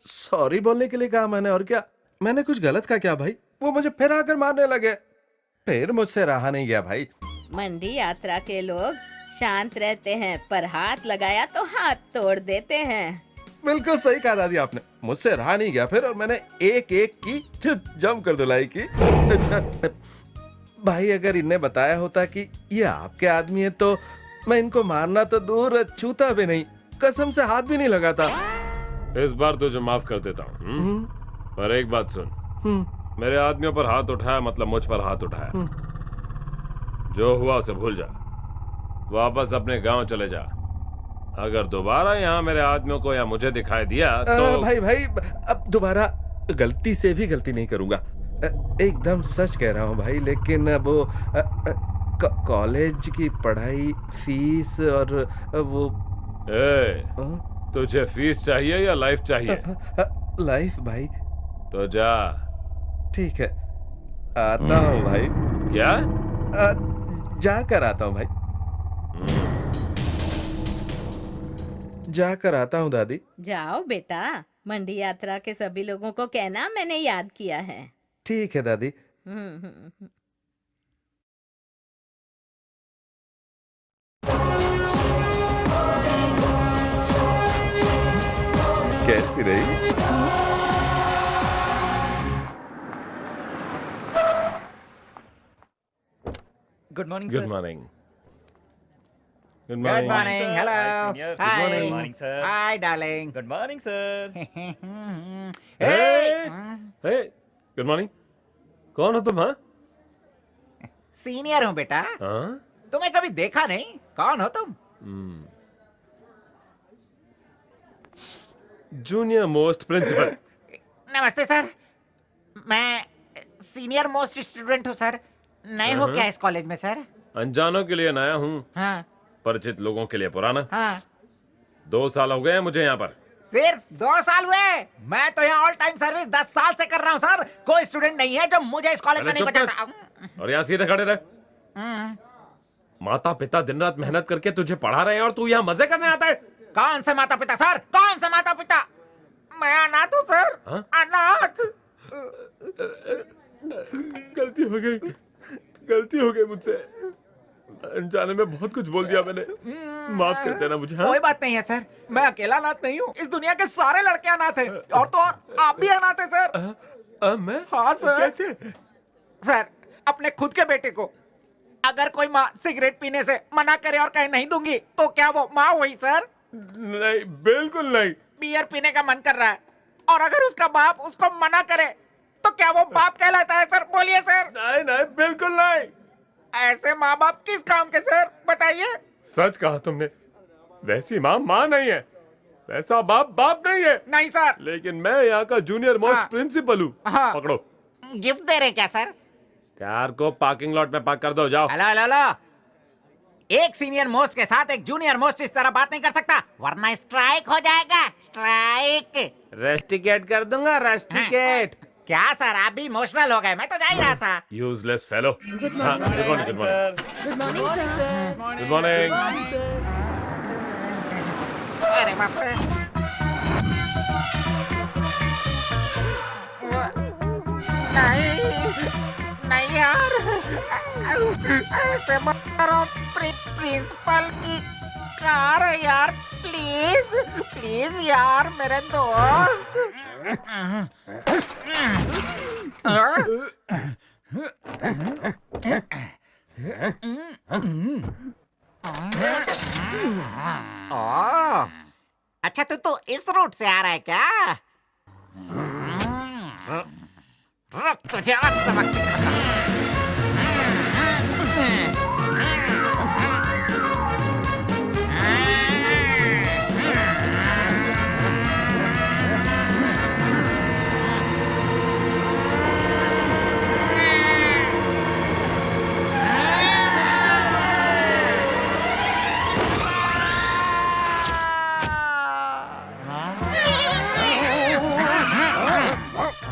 सॉरी बोलने के लिए कहा मैंने, और क्या। मैंने कुछ गलत कहा क्या भाई? वो मुझे फिर आकर मारने लगे। फिर मुझसे रहा नहीं गया भाई। मंडी यात्रा के लोग शांत रहते हैं, पर हाथ लगाया तो हाथ तोड़ देते हैं। बिल्कुल सही कहा दादी आपने। मुझसे रहा नहीं गया फिर, और मैंने एक एक की जम कर धुलाई की। भाई अगर इन्हें बताया होता कि ये आपके आदमी है तो मैं इनको मारना तो दूर, छूता भी नहीं, कसम से हाथ भी नहीं लगाता। इस बार तुझे माफ कर देता हूँ, पर एक बात सुन। मेरे आदमियों पर हाथ उठाया मतलब मुझ पर हाथ उठाया। जो हुआ उसे भूल जा, वापस अपने गांव चले जा। अगर दोबारा यहाँ मेरे आदमियों को या मुझे दिखाई दिया तो भाई अब दोबारा गलती से भी गलती नहीं करूंगा। एकदम सच कह रहा हूँ भाई। लेकिन वो कॉलेज की पढ़ाई, फीस और वो तुझे फीस चाहिए या लाइफ चाहिए? लाइफ भाई। तो जा। ठीक है, आता हूँ भाई। क्या? जाकर आता हूँ भाई। जाकर आता हूँ दादी। जाओ बेटा, मंडी यात्रा के सभी लोगों को कहना मैंने याद किया है। ठीक है दादी। कैसी रही? Good morning good sir. Morning. Good good morning. Morning, hello, Good हाय, morning, sir. Hi darling. Good morning sir. Good morning. कौन हो तुम? हाँ, सीनियर हूँ बेटा, हाँ? तुम्हें कभी देखा नहीं। कौन हो तुम? Junior most principal. नमस्ते सर, मैं सीनियर मोस्ट स्टूडेंट हूँ सर। नए हो क्या इस कॉलेज में सर? अनजानों के लिए नया हूँ, हाँ परिचित लोगों के लिए पुराना। हाँ। 2 साल हो गए हैं मुझे यहाँ पर। सिर्फ 2 साल हुए? मैं तो यहाँ ऑल टाइम सर्विस 10 साल से कर रहा हूँ सर। कोई स्टूडेंट नहीं है जो मुझे इस कॉलेज में नहीं चुप कर। बचाता। और यहाँ सीधे खड़े रहे। माता पिता दिन रात मेहनत करके तुझे पढ़ा रहे हैं और तू यहाँ मजे करने आता है। कौन से माता पिता सर? कौन से माता पिता? मैं अनाथ हूँ सर। हाँ? अनाथ। गलती हो गई मुझसे। अनजाने में बहुत कुछ बोल दिया मैंने, माफ कर देना मुझे। हाँ? कोई बात नहीं है सर, मैं अकेला अनाथ नहीं हूँ। इस दुनिया के सारे लड़के अनाथ हैं, और तो और आप भी अनाथ हैं सर। मैं? हाँ सर। कैसे? सर, अपने खुद के बेटे को अगर कोई माँ सिगरेट पीने से मना करे और कहे नहीं दूंगी, तो क्या वो माँ हुई सर? नहीं, बिल्कुल नहीं। बियर पीने का मन कर रहा है और अगर उसका बाप उसको मना करे, तो क्या वो बाप कहलाता है सर? बोलिए सर। नहीं नहीं, बिल्कुल नहीं। ऐसे माँ बाप किस काम के सर, बताइए। सच कहा तुमने। वैसी माँ माँ नहीं है, वैसा बाप बाप नहीं है। नहीं सर। लेकिन मैं यहाँ का जूनियर मोस्ट हाँ। प्रिंसिपल हूँ। हाँ। पकड़ो। गिफ्ट दे रहे क्या सर? कार को पार्किंग लॉट में पार्क कर दो, जाओ। हेलो हेलो हेलो, एक सीनियर मोस्ट के साथ एक जूनियर मोस्ट इस तरह बात नहीं कर सकता, वरना स्ट्राइक हो जाएगा। स्ट्राइक। रस्टिकेट कर दूंगा, रस्टिकेट। क्या सर, आप भी इमोशनल हो गए? मैं तो जा ही रहा था। Useless fellow. Good morning good morning, good morning, good morning sir. Good morning. अरे बाप रे। नहीं नहीं यार, ऐसे मत करो। प्रिंसिपल की कार है यार, प्लीज प्लीज यार मेरे दोस्त। ओह, अच्छा तो इस रूट से आ रहा है क्या? रुक, तुझे आज सबक सिखाता हूँ।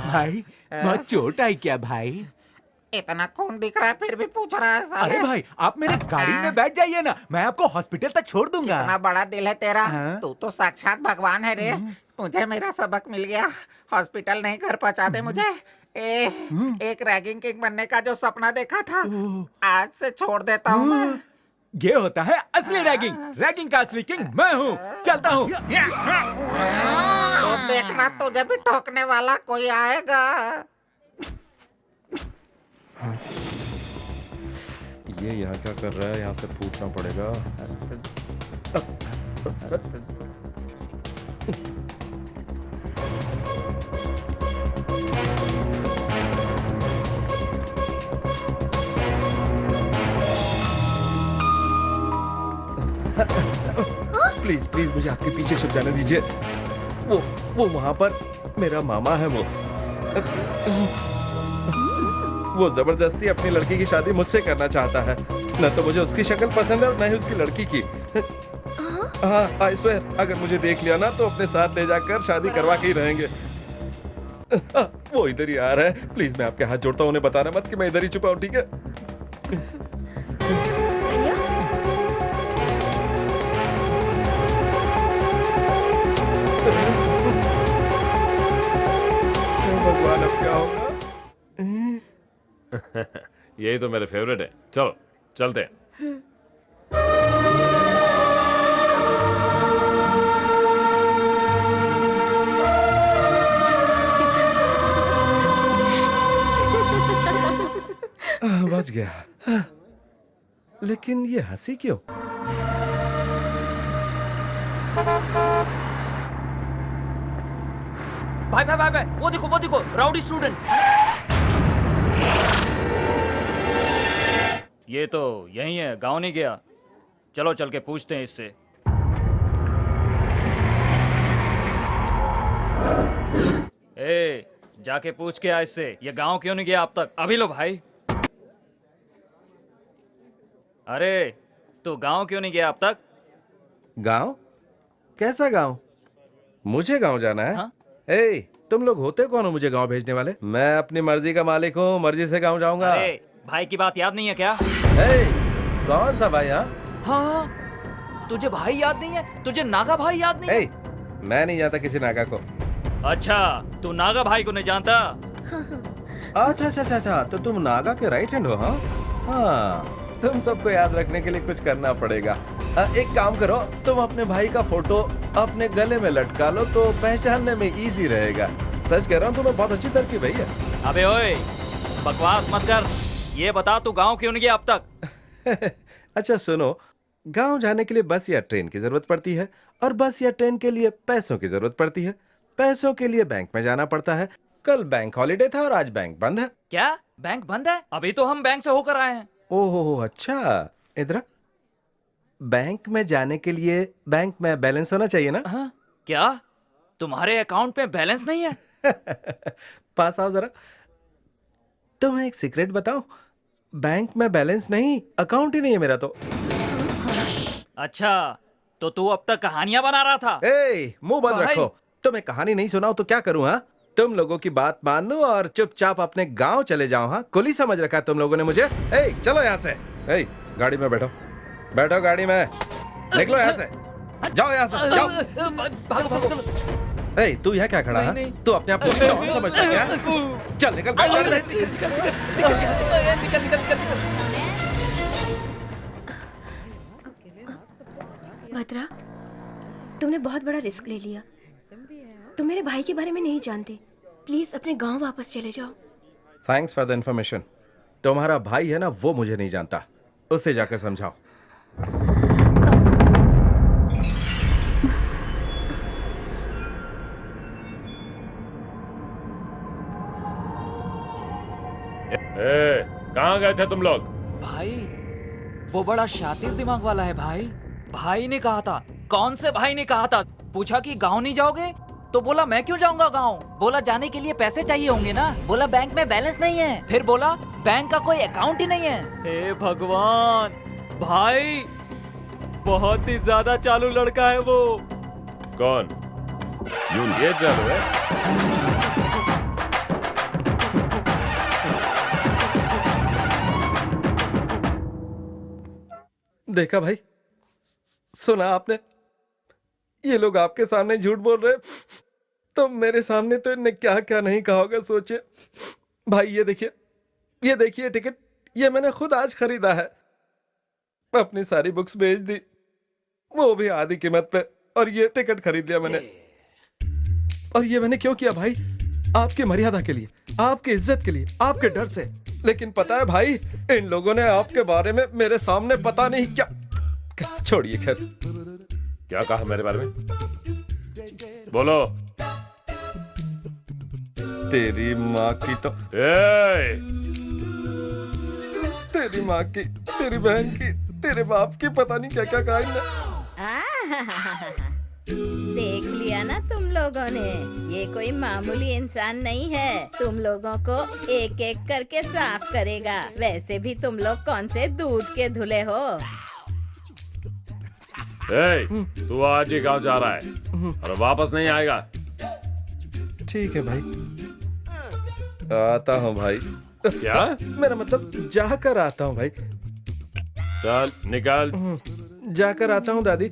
भाई बहुत चोट आई क्या भाई? इतना खून दिख रहा है फिर भी पूछ रहा है साले। अरे भाई आप मेरे गाड़ी में बैठ जाइए ना, मैं आपको हॉस्पिटल तक छोड़ दूंगा। इतना बड़ा दिल है तेरा। हाँ? तू तो साक्षात भगवान है रे। मुझे मेरा सबक मिल गया। हॉस्पिटल नहीं घर पहुंचा दे मुझे। एक रैगिंग किंग बनने का जो सपना देखा था, आज से छोड़ देता हूँ मैं। ये होता है असली रैगिंग। रैगिंग का असली किंग मैं हूँ। चलता हूँ। तो देखना, तुझे भी ठोकने वाला कोई आएगा। ये यहाँ क्या कर रहा है? यहाँ से पूछना पड़ेगा। प्लीज प्लीज मुझे आपके पीछे छुप जाने दीजिए। वो वहां पर मेरा मामा है। वो जबरदस्ती अपनी लड़की की शादी मुझसे करना चाहता है। न तो मुझे उसकी शक्ल पसंद है और न ही उसकी लड़की की। हाँ, आई स्वेयर, अगर मुझे देख लिया ना तो अपने साथ ले जाकर शादी करवा के ही रहेंगे। वो इधर ही आ रहा है। प्लीज मैं आपके हाथ जोड़ता हूँ, उन्हें बताना मत कि मैं इधर ही छुपा हूँ, ठीक है? भगवान अब क्या होगा? यही तो मेरे फेवरेट है। चलो चलते हैं। बच गया। लेकिन ये हंसी क्यों? भाई भाई भाई भाई, वो देखो राउडी स्टूडेंट। ये तो यही है, गांव नहीं गया। चलो चल के पूछते हैं इससे। जाके पूछ के आ इससे, ये गांव क्यों नहीं गया अब तक। अभी लो भाई। अरे तू गांव क्यों नहीं गया अब तक? गांव? कैसा गांव? मुझे गांव जाना है? हाँ? तुम लोग होते कौन हो मुझे गांव भेजने वाले? मैं अपनी मर्जी का मालिक हूँ, मर्जी से गांव जाऊंगा। अरे भाई की बात याद नहीं है क्या? कौन सा भाई? हाँ, तुझे भाई याद नहीं है? तुझे नागा भाई याद नहीं है? मैं नहीं जानता किसी नागा को। अच्छा, तू नागा भाई को नहीं जानता? अच्छा, तो तुम नागा के राइट हैंड हो? हाँ, तुम सबको याद रखने के लिए कुछ करना पड़ेगा। एक काम करो, तुम अपने भाई का फोटो अपने गले में लटका लो तो पहचानने में इजी रहेगा। सच कह रहा हूँ, तुम्हें बहुत अच्छी तरकीब है। अबे ओए, बकवास मत कर। ये बता तू गांव क्यों नहीं गया अब तक? अच्छा सुनो, गांव जाने के लिए बस या ट्रेन की जरूरत पड़ती है, और बस या ट्रेन के लिए पैसों की जरूरत पड़ती है। पैसों के लिए बैंक में जाना पड़ता है। कल बैंक हॉलिडे था और आज बैंक बंद है। क्या बैंक बंद है? अभी तो हम बैंक से होकर आए हैं। ओहो अच्छा, इधर बैंक में जाने के लिए बैंक में बैलेंस होना चाहिए ना? हाँ? क्या तुम्हारे अकाउंट में बैलेंस नहीं है? पास आओ जरा। तुम्हें एक सीक्रेट बताओ, बैंक में बैलेंस नहीं, अकाउंट ही नहीं है मेरा तो। अच्छा, तो तू अब तक कहानियां बना रहा था? ए, मुंह बंद भाई। रखो। तुम्हें कहानी नहीं सुनाऊं तो क्या करूं? हाँ, तुम लोगों की बात मान लो और चुपचाप अपने गांव चले जाओ। हाँ, कुली समझ रखा है तुम लोगों ने मुझे। ए, चलो यहाँ से। ए, गाड़ी में बैठो, बैठो गाड़ी में, निकलो यहाँ से, जाओ यहाँ से, जाओ। भागो भागो चलो। ए, तू यहाँ क्या खड़ा है? नहीं। तू अपने आप को डॉन समझता है क्या? चल निकल, बैठ गाड़ी में। निकल निकल निकल। भद्रा, तुमने बहुत बड़ा रिस्क ले लिया। तुम मेरे भाई के बारे में नहीं जानते। प्लीज अपने गांव वापस चले जाओ। Thanks for the information. तुम्हारा भाई है ना, वो मुझे नहीं जानता, उसे जाकर समझाओ। कहाँ गए थे तुम लोग? भाई, वो बड़ा शातिर दिमाग वाला है भाई। भाई ने कहा था। कौन से भाई ने कहा था? पूछा कि गांव नहीं जाओगे? तो बोला मैं क्यों जाऊंगा गांव। बोला जाने के लिए पैसे चाहिए होंगे ना। बोला बैंक में बैलेंस नहीं है। फिर बोला बैंक का कोई अकाउंट ही नहीं है। हे भगवान, भाई बहुत ही ज्यादा चालू लड़का है वो। कौन? ये चालू है? देखा भाई, सुना आपने? ये लोग आपके सामने झूठ बोल रहे, तो मेरे सामने तो इन्हें क्या क्या नहीं कहा होगा, सोचे। भाई ये देखिए टिकट, ये मैंने खुद आज खरीदा है। अपनी सारी बुक्स बेच दी, वो भी आधी कीमत पे, और ये टिकट खरीद लिया मैंने। और ये मैंने क्यों किया भाई? आपकी मर्यादा के लिए, आपकी इज्जत के लिए, आपके डर से। लेकिन पता है भाई, इन लोगों ने आपके बारे में मेरे सामने पता नहीं क्या। छोड़िए, खैर। क्या कहा मेरे बारे में? बोलो। तेरी माँ की तो, तेरी माँ की, तेरी बहन की, तेरे बाप की, पता नहीं क्या क्या कहा इन्होंने। देख लिया ना तुम लोगों ने, ये कोई मामूली इंसान नहीं है। तुम लोगों को एक एक करके साफ करेगा। वैसे भी तुम लोग कौन से दूध के धुले हो। तू आज ही गांव जा रहा है और वापस नहीं आएगा। ठीक है भाई, आता हूँ भाई। क्या? मेरा मतलब जाकर आता हूँ भाई। चल निकल। जाकर आता हूँ दादी।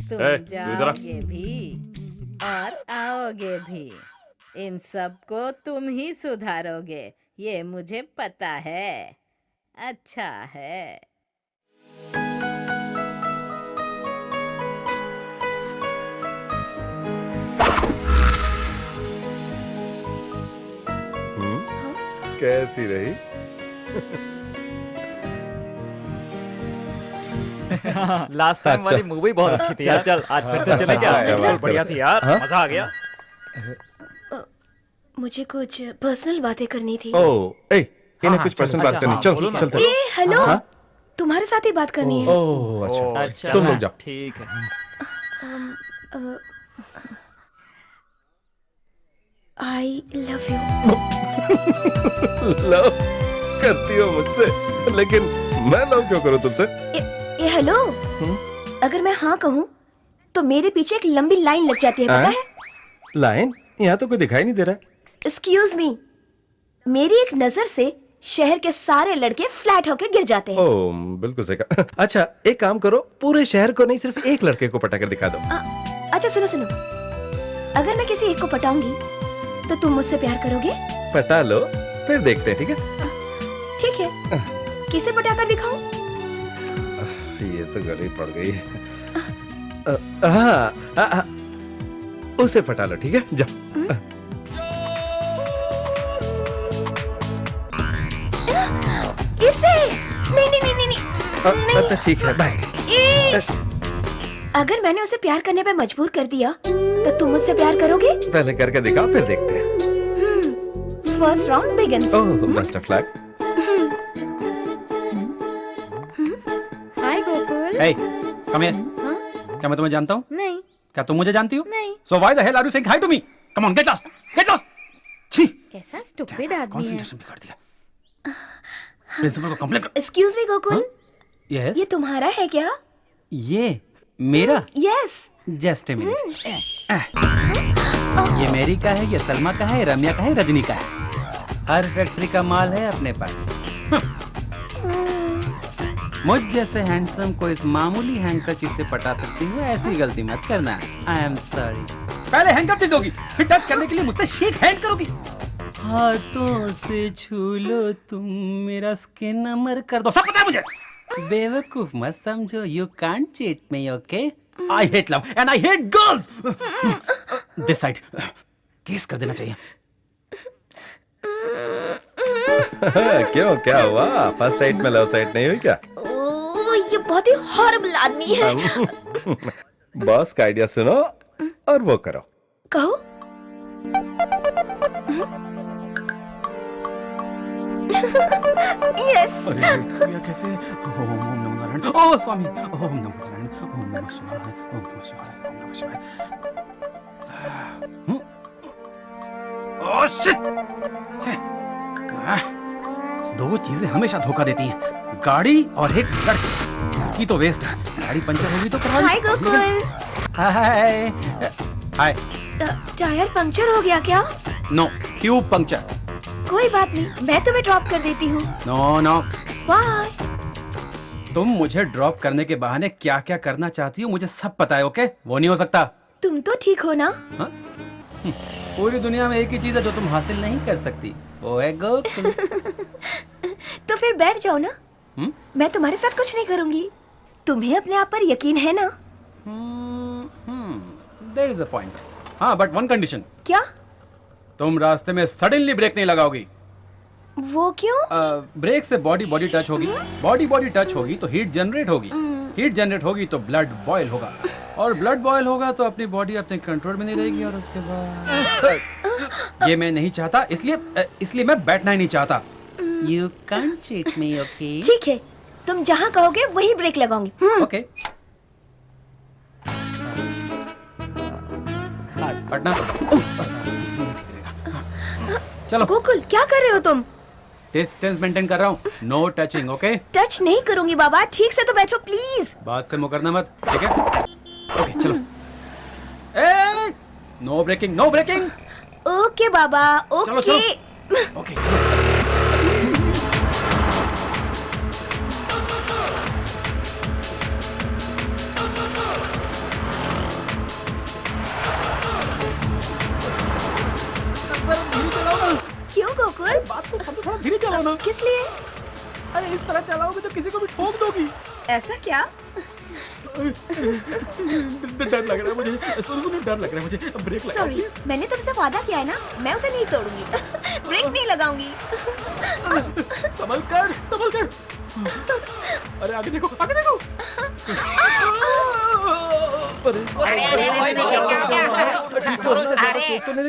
तुम जाओगे भी और आओगे भी। इन सब को तुम ही सुधारोगे, ये मुझे पता है। अच्छा है। कैसी रही? लास्ट टाइम वाली मूवी बहुत अच्छी थी यार। चल आज फिर से चले क्या? बढ़िया थी यार, मजा आ गया। मुझे कुछ पर्सनल बातें करनी थी। ओह, इन्हें कुछ पर्सनल बात करनी। चलो चलते। हेलो, तुम्हारे साथ ही बात करनी है। ओह अच्छा, तुम लोग जाओ। ठीक है। I love you. लव करती हो मुझसे, लेकिन मैं लव क्यों करूं तुमसे? हेलो, अगर मैं हाँ कहूँ तो मेरे पीछे एक लंबी लाइन लग जाती है, पता है? लाइन? यहाँ तो कोई दिखाई नहीं दे रहा। एक्सक्यूज मी, मेरी एक नजर से शहर के सारे लड़के फ्लैट होके गिर जाते हैं। ओह, बिल्कुल सही कहा। अच्छा, एक काम करो, पूरे शहर को नहीं, सिर्फ एक लड़के को पटा कर दिखा दो। अच्छा सुनो सुनो, अगर मैं किसी एक को पटाऊंगी तो तुम मुझसे प्यार करोगे? पटा लो, फिर देखते हैं, ठीक है? ठीक है, किसे पटा कर दिखाऊं? ये तो गली पड़ गई। हाँ, उसे पटा लो, ठीक है? जाओ। इसे? नहीं नहीं नहीं नहीं। अच्छा ठीक है, बाय। अगर मैंने उसे प्यार करने पे मजबूर कर दिया तो तुम मुझसे प्यार करोगे? पहले करके दिखाओ, फिर देखते हैं। First round begins. Oh, best of luck. Hi Gokul. Hey, come here. हाँ? क्या मैं तुम्हें जानता हूँ? नहीं। क्या तुम मुझे जानती हो? नहीं। So why the hell are you saying hi to me? Come on, get lost, get lost. छी, कैसा स्टूपिड आदमी है। कंसंट्रेशन बिगाड़ दिया। प्रिंसिपल को कंप्लेंट कर। एक्सक्यूज मी गोकुल, यस ये तुम्हारा है क्या? ये मेरा? यस। Just a minute. ये मेरी का है, ये सलमा का है, रम्या का है, रजनी का है। हर फैक्ट्री का माल है अपने पास। मुझ जैसे हैंडसम को इस मामूली हैंडकरचीफ से पटा सकती हूँ, ऐसी गलती मत करना। I am sorry. पहले हैंडकरचीफ दोगी, फिर टच करने के लिए मुझसे शेक हैंड करोगी। हाथों से छू लो तुम, मेरा स्किन अमर कर दो, सब पता है मुझे। बेवकूफ मत समझो, you can't cheat me, okay? I hate love and I hate girls. This side किस कर देना चाहिए। क्यों, क्या हुआ? फर्स्ट साइड में लव साइड नहीं हुई क्या? ओह, ये बहुत ही हॉरिबल आदमी है। बॉस का आइडिया सुनो और वो करो। कहो। यस। अरे कैसे? ओम नमो नारायण। ओह स्वामी, ओम नमो नारायण, ओम नमः शिवाय, ओम नमः शिवाय, ओम नमः शिवाय। Oh shit! दो चीजें हमेशा धोखा देती हैं, गाड़ी और एक लड़की तो वेस्ट है। गाड़ी पंचर होगी तो करवा। Hi Gokul. Hi hi. Tyre puncture हो गया क्या? No, tube puncture. कोई बात नहीं, मैं तुम्हें ड्रॉप कर देती हूँ। No no. बाय। तुम मुझे ड्रॉप करने के बहाने क्या क्या करना चाहती हो मुझे सब पता है, ओके? वो नहीं हो सकता। तुम तो ठीक हो ना? हाँ? पूरी दुनिया में एक ही चीज है जो तुम हासिल नहीं कर सकती, वो है गोकुल। तो फिर बैठ जाओ ना। मैं तुम्हारे साथ कुछ नहीं करूंगी। तुम्हें अपने आप पर यकीन है ना? There is a point. हाँ, बट वन कंडीशन। क्या? तुम रास्ते में सडनली ब्रेक नहीं लगाओगी। वो क्यों? ब्रेक से बॉडी बॉडी टच होगी, बॉडी बॉडी टच होगी तो हीट जनरेट होगी, हीट जनरेट होगी तो ब्लड बॉयल होगा, और ब्लड बॉयल होगा तो अपनी बॉडी अपने कंट्रोल में नहीं रहेगी, और उसके बाद ये मैं नहीं चाहता, इसलिए मैं बैठना ही नहीं चाहता। You can't cheat me, okay? ठीक है, तुम जहाँ कहोगे वही ब्रेक लगाऊंगी। ओके। पटना। चलो। गोकुल, क्या कर रहे हो तुम? डिस्टेंस मेंटेन कर रहा हूँ, नो टचिंग, ओके? टच नहीं करूंगी बाबा, ठीक से तो बैठो प्लीज। बात से मुकरना मत, ठीक है? ओके चलो। ए, no breaking, no breaking. Okay बाबा, ओके। चलो। ओके चलो। क्यों गोकुल? बात को समझो, थोड़ा धीरे चलाओ ना। किस लिए? अरे इस तरह चलाओगे तो किसी को भी ठोक दोगी। ऐसा क्या? डर लग रहा है मुझे, सुनो डर लग रहा है मुझे, ब्रेक लगा। सॉरी, मैंने तुमसे वादा किया है ना, मैं उसे नहीं तोड़ूंगी। ब्रेक नहीं लगाऊंगी। संभल कर। अरे आगे देखो, आगे देखो। अरे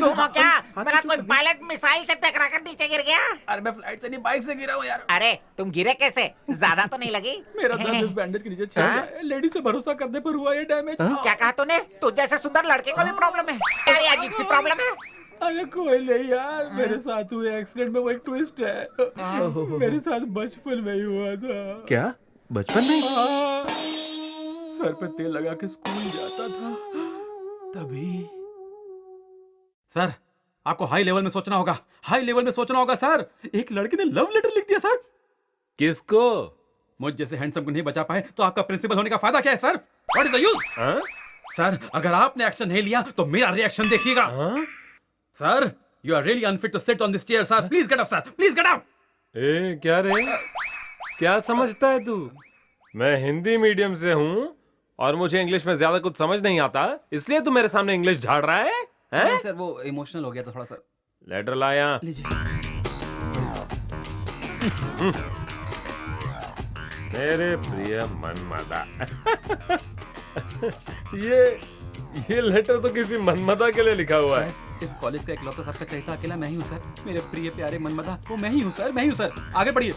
तुम क्या? मेरा कोई पायलट मिसाइल से टकरा कर नीचे गिर गया? अरे मैं फ्लाइट से नहीं, बाइक से गिरा हूँ यार। अरे तुम गिरे कैसे? ज्यादा तो नहीं लगी? मेरा दर्द इस बैंडेज के नीचे छिल गया है। लेडीज पे भरोसा करने पर हुआ ये डैमेज। क्या कहा तूने? तुझ जैसे सुंदर लड़के को भी प्रॉब्लम है? अरे अजीब सी प्रॉब्लम है। अरे कोई नहीं यार, मेरे साथ हुए एक्सीडेंट में वो एक ट्विस्ट है। मेरे साथ बचपन में ही हुआ था। क्या? बचपन में? सर पे तेल लगा के स्कूल जाता था, तभी। सर, आपको हाई लेवल में सोचना होगा, हाई लेवल में सोचना होगा सर। एक लड़की ने लव लेटर लिख दिया सर। किसको? मुझ जैसे हैंडसम को नहीं बचा पाए तो आपका प्रिंसिपल होने का फायदा क्या है sir? What is the use? Sir, अगर आपने एक्शन नहीं लिया तो मेरा रिएक्शन देखिएगा। Sir, you are really unfit to sit on this chair sir. Please get up sir, please get up. ए क्या रे, क्या समझता है तू? मैं हिंदी मीडियम से हूँ और मुझे इंग्लिश में ज्यादा कुछ समझ नहीं आता, इसलिए तू मेरे सामने इंग्लिश झाड़ रहा है? नहीं सर, वो इमोशनल हो गया था थोड़ा सा। लेटर लाया। लीजिए। मेरे प्रिय मनमदा। ये लेटर तो किसी मनमदा के लिए लिखा हुआ है। इस कॉलेज का इकलौता सबका चहेता अकेला मैं ही हूँ सर। मेरे प्रिय प्यारे मनमदा, वो मैं ही हूँ सर, मैं ही हूँ सर। आगे बढ़िए।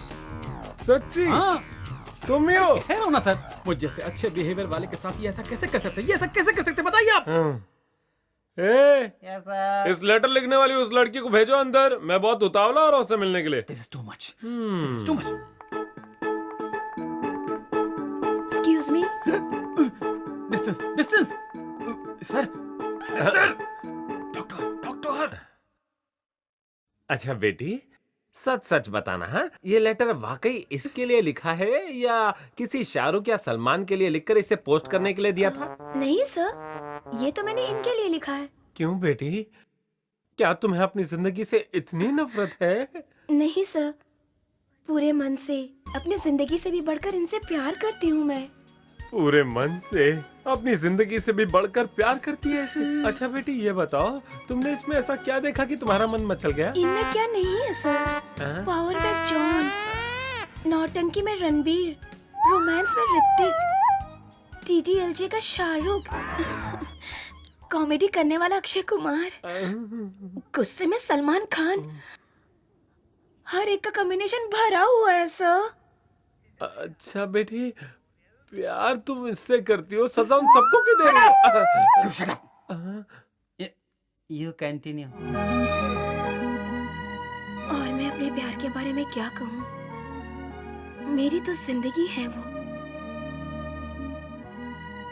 सच्ची? हाँ, तुम ही हो? है ना सर। मुझ जैसे अच्छे बिहेवियर वाले के साथ ये ऐसा कैसे कर सकते? ये ऐसा कैसे कर सकते बताइए आप। इस लेटर लिखने वाली उस लड़की को भेजो अंदर, मैं बहुत उतावला हो रहा हूं उससे मिलने के लिए। This is too much. This is too much. Distance distance sir. Doctor doctor. अच्छा बेटी, सच सच बताना, हाँ, ये लेटर वाकई इसके लिए लिखा है या किसी शाहरुख या सलमान के लिए लिखकर इसे पोस्ट करने के लिए दिया था? नहीं सर, ये तो मैंने इनके लिए लिखा है। क्यों बेटी, क्या तुम्हें अपनी जिंदगी से इतनी नफरत है? नहीं सर, पूरे मन से, अपनी जिंदगी से भी बढ़कर इनसे प्यार करती हूँ मैं। पूरे मन से, अपनी जिंदगी से भी बढ़कर प्यार करती है इसे। अच्छा बेटी, ये बताओ, तुमने इसमें ऐसा क्या देखा कि तुम्हारा मन मचल गया? इनमें क्या नहीं है सर? पावर में जॉन, नौटंकी में रणबीर, रोमांस में ऋतिक, TTLJ का शाहरुख, कॉमेडी करने वाला अक्षय कुमार, गुस्से में सलमान खान, हर एक का कॉम्बिनेशन भरा हुआ है सर। अच्छा बेटी, प्यार तुम इससे करती हो, सजा उन सबको क्यों दे रही हो? Shut up. You continue. और मैं अपने प्यार के बारे में क्या कहूँ? मेरी तो जिंदगी है वो।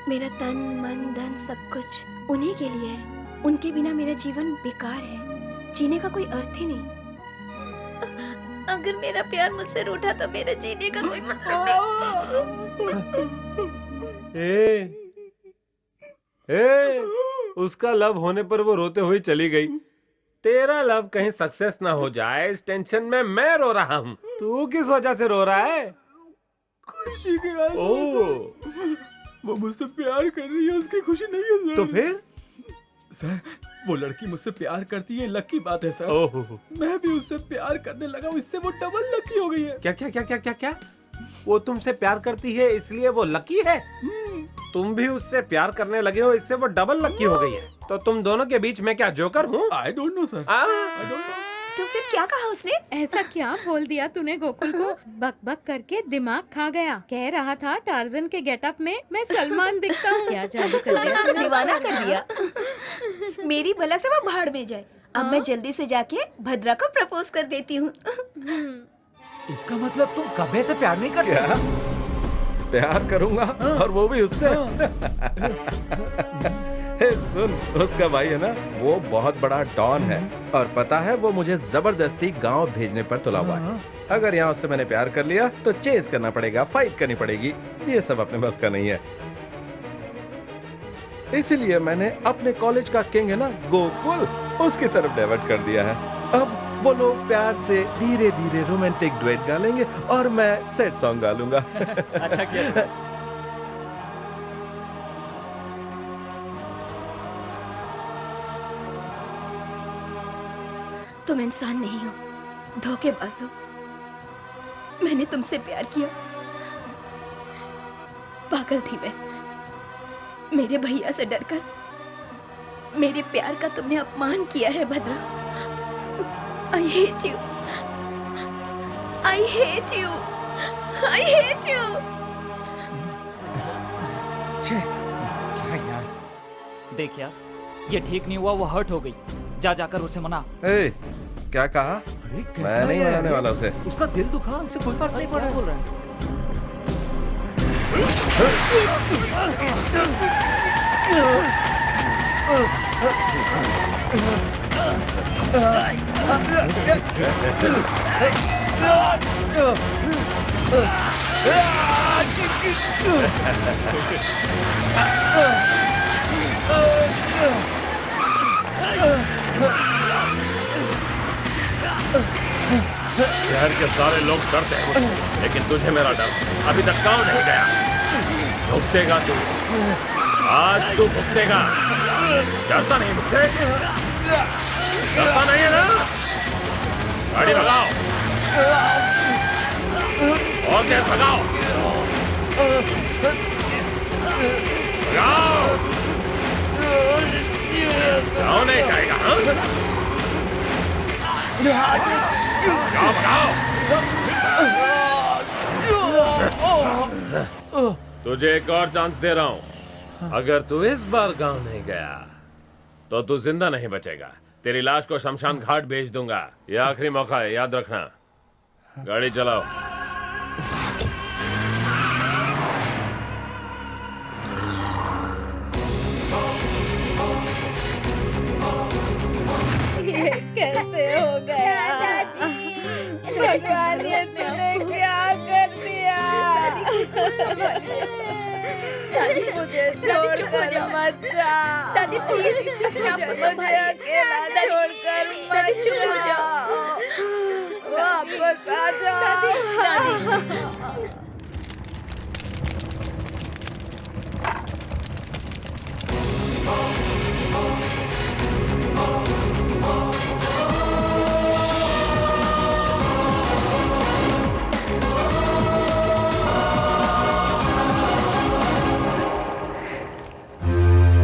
मेरा तन मन धन सब कुछ उन्हीं के लिए है। उनके बिना मेरा जीवन बेकार है, जीने का कोई अर्थ ही नहीं। अगर मेरा प्यार मुझसे रूठा तो मेरे जीने का कोई मतलब उसका लव होने पर वो रोते हुए चली गई। तेरा लव कहीं सक्सेस ना हो जाए, इस टेंशन में मैं रो रहा हूँ। तू किस वजह से रो रहा है? खुशी की बात। वो मुझसे प्यार कर रही है, उसकी खुशी नहीं है सर। तो फिर? सर, वो लड़की मुझसे प्यार करती है, लकी बात है सर। ओह, मैं भी उससे प्यार करने लगा हूँ, इससे वो डबल लकी हो गई है। क्या क्या क्या क्या क्या क्या? वो तुमसे प्यार करती है इसलिए वो लकी है? तुम भी उससे प्यार करने लगे हो, इससे वो डबल लकी हो गई है। तो तुम दोनों के बीच में क्या जोकर हूँ? I don't know sir, I don't know. तो फिर क्या कहा उसने? ऐसा क्या बोल दिया तूने गोकुल को? बक बक करके दिमाग खा गया। कह रहा था टार्जन के गेटअप में मैं सलमान दिखता हूँ। क्या जादू कर मैंने दिया? उसे दीवाना कर दिया। मेरी बला से वो भाड़ में जाए। अब मैं जल्दी से जाके भद्रा को प्रपोज कर देती हूँ। इसका मतलब तुम कभी से प्यार नहीं करते? क्या? प्यार करूंगा और वो भी उससे? हे सुन, उसका भाई है ना, वो बहुत बड़ा डॉन है और पता है वो मुझे जबरदस्ती गांव भेजने पर तुला हुआ है। अगर यहाँ उससे मैंने प्यार कर लिया तो चेस करना पड़ेगा, फाइट करनी पड़ेगी। ये सब अपने बस का नहीं है। इसीलिए मैंने अपने कॉलेज का किंग है ना गोकुल, उसकी तरफ डाइवर्ट कर दिया है। अब वो लोग प्यार से धीरे धीरे रोमांटिक डुएट गा लेंगे और मैं सैड सॉन्ग गा लूंगा। अच्छा किया। तुम इंसान नहीं हो, धोखेबाज हो। मैंने तुमसे प्यार किया, पागल थी मैं। मेरे भैया से डरकर मेरे प्यार का तुमने अपमान किया है Bhadra. I hate you, I hate you, I hate you. क्या यार? देख यार, ये ठीक नहीं हुआ, वो हर्ट हो गई। जा जाकर उसे मना। ए, क्या कहा? अरे कैसा मैं नहीं है मनाने ये? वाला उसे। उसका दिल दुखा, इसे कोई फर्क नहीं पड़ रहा। बोल रहा है? शहर के सारे लोग डरते हैं मुझसे, लेकिन तुझे मेरा डर अभी तक गाँव नहीं गया। भुगतेगा तू, आज तू भुगतेगा। डरता नहीं मुझसे? डरता नहीं है ना? गाड़ी भगाओ और तेज भगाओ, भगाओ। गाँव नहीं जाएगा? हाँ, जाओ भगाओ। तुझे एक और चांस दे रहा हूं। अगर तू इस बार गांव नहीं गया तो तू जिंदा नहीं बचेगा। तेरी लाश को शमशान घाट भेज दूंगा। यह आखिरी मौका है, याद रखना। गाड़ी चलाओ। मुझे छोड़कर मत जा। दादी प्लीज, मैं आपको संभालिए। दादी चुप हो जाओ। वापस आ जाओ। दादी।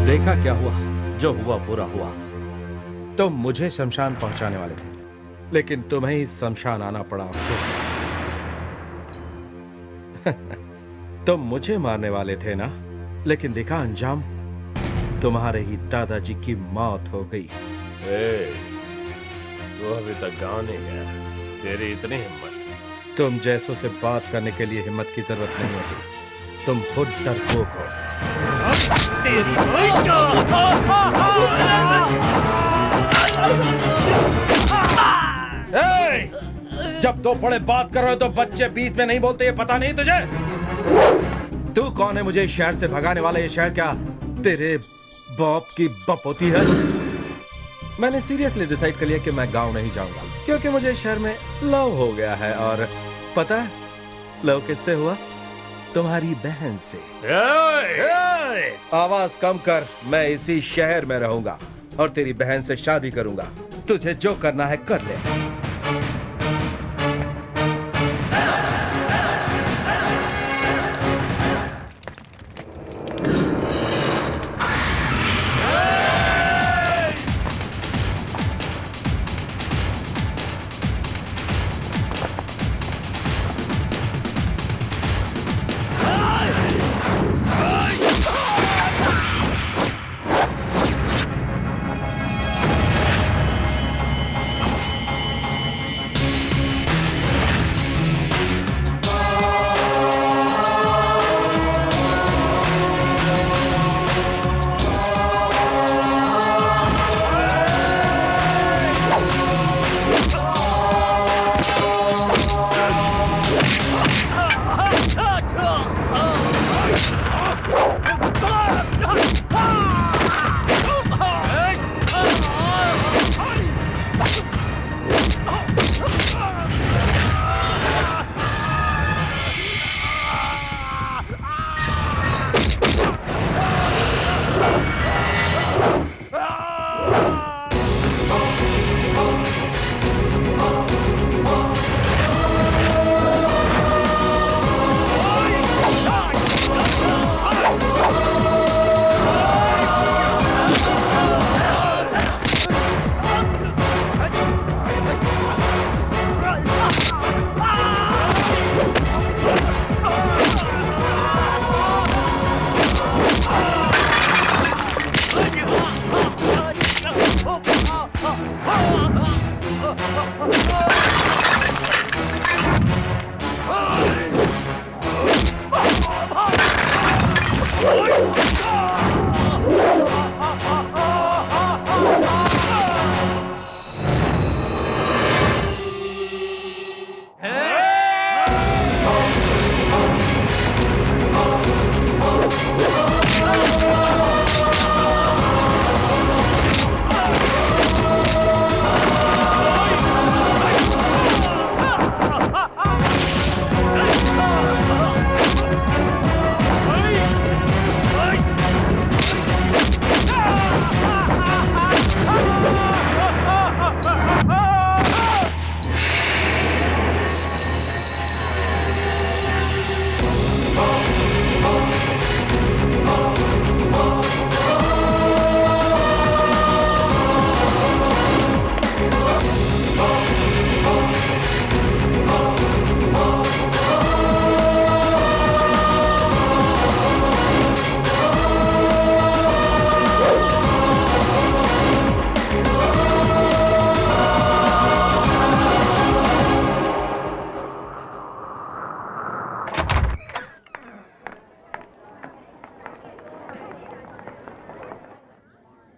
देखा क्या हुआ? जो हुआ बुरा हुआ। तुम मुझे शमशान पहुंचाने वाले थे, लेकिन तुम्हें ही शमशान आना पड़ा। अफसोस है। तुम मुझे मारने वाले थे ना, लेकिन देखा अंजाम, तुम्हारे ही दादाजी की मौत हो गई। तू अभी तक गाँव नहीं गया, तेरी इतनी हिम्मत? तुम जैसों से बात करने के लिए हिम्मत की जरूरत नहीं होती, तुम खुद डरपोक हो। जब दो बड़े बात कर रहे हो तो बच्चे बीच में नहीं बोलते, ये पता नहीं तुझे? तू कौन है मुझे इस शहर से भगाने वाला? ये शहर क्या तेरे बाप की बप होती है? मैंने सीरियसली डिसाइड कर लिया कि मैं गांव नहीं जाऊंगा, क्योंकि मुझे इस शहर में लव हो गया है। और पता है लव किससे हुआ? तुम्हारी बहन से। आवाज कम कर, मैं इसी शहर में रहूंगा और तेरी बहन से शादी करूंगा। तुझे जो करना है कर ले।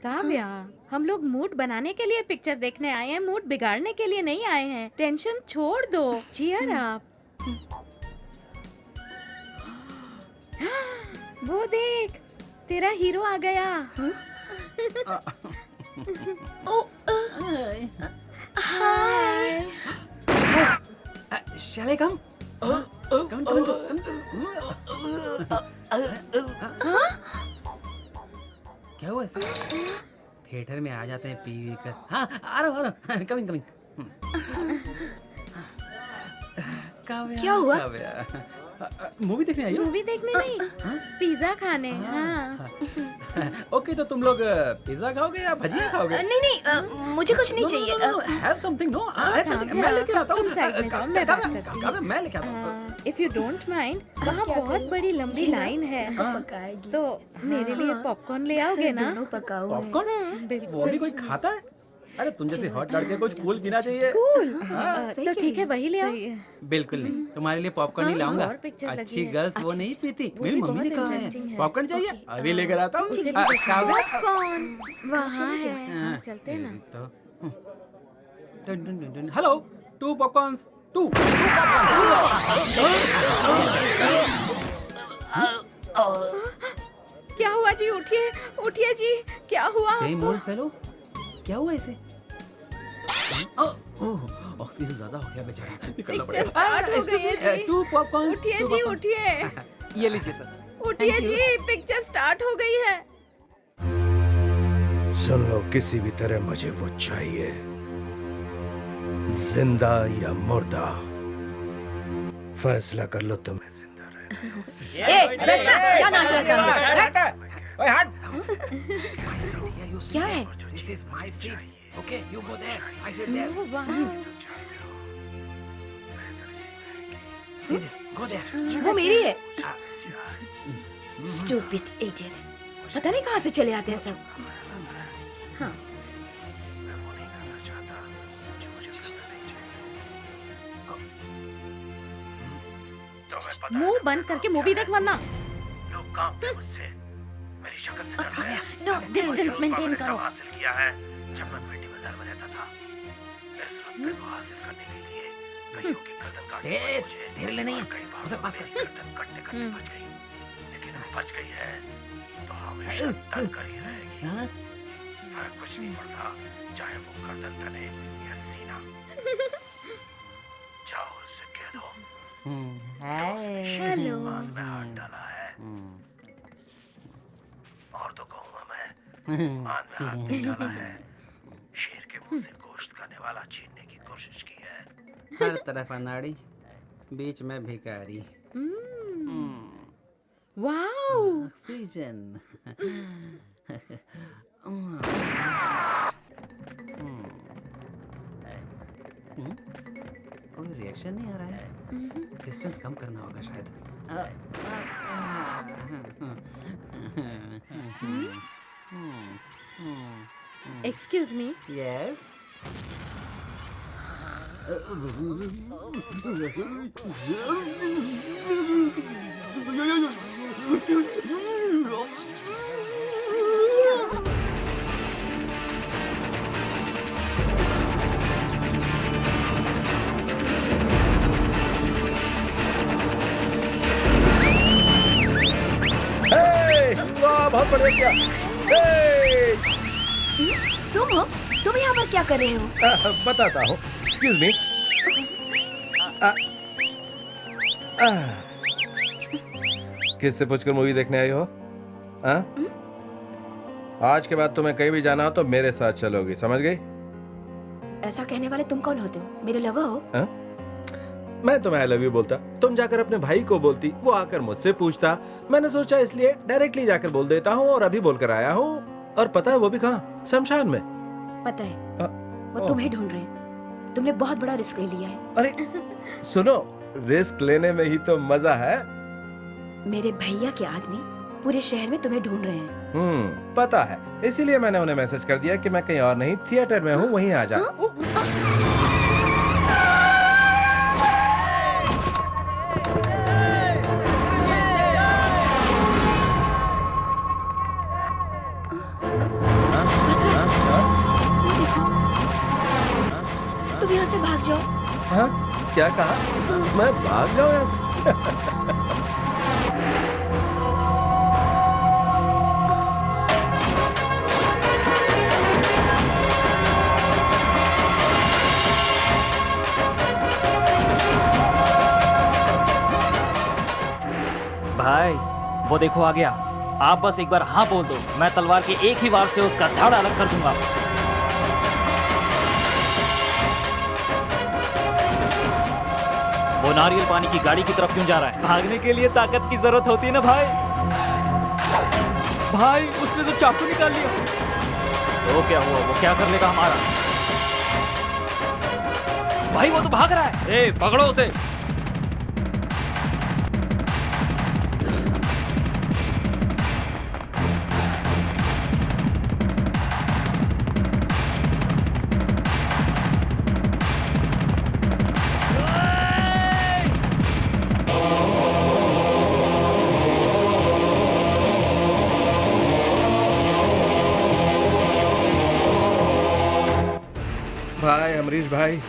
काव्या, हम लोग मूड बनाने के लिए पिक्चर देखने आए हैं, मूड बिगाड़ने के लिए नहीं आए हैं। टेंशन छोड़ दो, चीयर अप। वो देख, तेरा हीरो आ गया। हाय। Shall I come? Come. क्या हुआ ऐसे? थिएटर में आ जाते हैं पी कर। हाँ, आ रहा हूँ। कमिंग। क्या हुआ? मूवी देखने आई हो? मूवी देखने नहीं, पिज्जा खाने। हाँ। ओके, तो तुम लोग पिज्जा खाओगे या भजिया खाओगे? नहीं, मुझे कुछ नहीं चाहिए। Have something. No, I have something. मैं लेके आता हूँ। तुम साइड में जाओ, मैं बात करती हूँ। मैं लेके आता हूँ। इफ यू डोंट माइंड, वहाँ बहुत बड़ी लंबी लाइन है, पकाएगी तो मेरे लिए पॉपकॉर्न ले आओगे ना? दोनों पकाओ है। पॉपकॉर्न? वो भी कोई खाता है? अरे तुम जैसे हॉट लड़के कुछ कूल पीना चाहिए। कूल? सही तो कह ठीक है, रही वही ले आओ। बिल्कुल नहीं, तुम्हारे लिए पॉपकॉर्न ही लाऊंगा। और पिक्चर लगी अच्छी है। गर्ल्स वो नहीं पीती। वो मेरी भी मम्मी ने बहुत कहा interesting है है। पॉपकॉर्न चाहिए, अभी लेकर आता हूँ। पॉपकॉर्न वहाँ है। हाँ, चलते हैं ना। Hello, 2 popcorns, 2। क्या हुआ जी? उठिए जी, क्या हुआ? सेम ओल्ड फेलो, क्या हुआ इसे? ऑक्सीजन ज्यादा हो गया बेचारा, निकलना पिक्चर पड़ेगा। स्टार्ट हो गई है जी। 2 पॉपकॉर्न्स। उठिए जी, उठिए। ये लीजिए सर। उठिए जी, पिक्चर स्टार्ट हो गई है। सुन लो, किसी भी तरह मुझे वो चाहिए, जिंदा या मुर्दा। फैसला कर लो तुम्हें। क्या नाच रहा है सामने? ओए हट। क्या है? This is my seat. Okay, you go there. I sit there. ओह, वाह। See this? Go there. वो मेरी है। Stupid idiot. पता नहीं कहाँ से चले आते हैं सब। हाँ। मुंह बंद करके मूवी देख, वरना नो, डिस्टेंस मेंटेन करो। तेरे लिए नहीं है, उधर पास कर। हाँ? हेलो। हर तरफ अनाड़ी, बीच में भिखारी। वाओ। ऑक्सीजन। कोई रिएक्शन नहीं आ रहा है। डिस्टेंस कम करना होगा शायद। Excuse me. यस। बहुत बढ़िया किया। तुम हो? तुम यहाँ पर क्या कर रहे हो? बताता हूँ। Excuse me. किससे पूछकर मूवी देखने आई हो? आज के बाद तुम्हें कहीं भी जाना हो तो मेरे साथ चलोगी, समझ गई? ऐसा कहने वाले तुम कौन होते हो? मेरे लवर हो? मैं तुम्हें आई लव यू बोलता, तुम जाकर अपने भाई को बोलती, वो आकर मुझसे पूछता। मैंने सोचा इसलिए डायरेक्टली जाकर बोल देता हूँ और अभी बोलकर आया हूँ। और पता है वो भी कहाँ? शमशान में। पता है, वो तुम्हें ढूंढ रहे हैं। तुमने बहुत बड़ा रिस्क ले लिया है। अरे सुनो, रिस्क लेने में ही तो मजा है। मेरे भैया के आदमी पूरे शहर में तुम्हें ढूंढ रहे हैं। पता है, इसीलिए मैंने उन्हें मैसेज कर दिया कि मैं कहीं और नहीं, थिएटर में हूँ, वहीं आ जा। तुम यहाँ से भाग जाओ। हाँ? क्या कहा? मैं भाग जाऊँ यहाँ से? भाई वो देखो आ गया। आप बस एक बार हाँ बोल दो, मैं तलवार के एक ही वार से उसका धड़ अलग कर दूंगा। वो नारियल पानी की गाड़ी की तरफ क्यों जा रहा है? भागने के लिए ताकत की जरूरत होती है ना भाई। भाई उसने तो चाकू निकाल लिया। तो क्या हुआ, वो क्या कर लेगा हमारा? भाई वो तो भाग रहा है। ए पकड़ो उसे। भाई अमरीश भाई,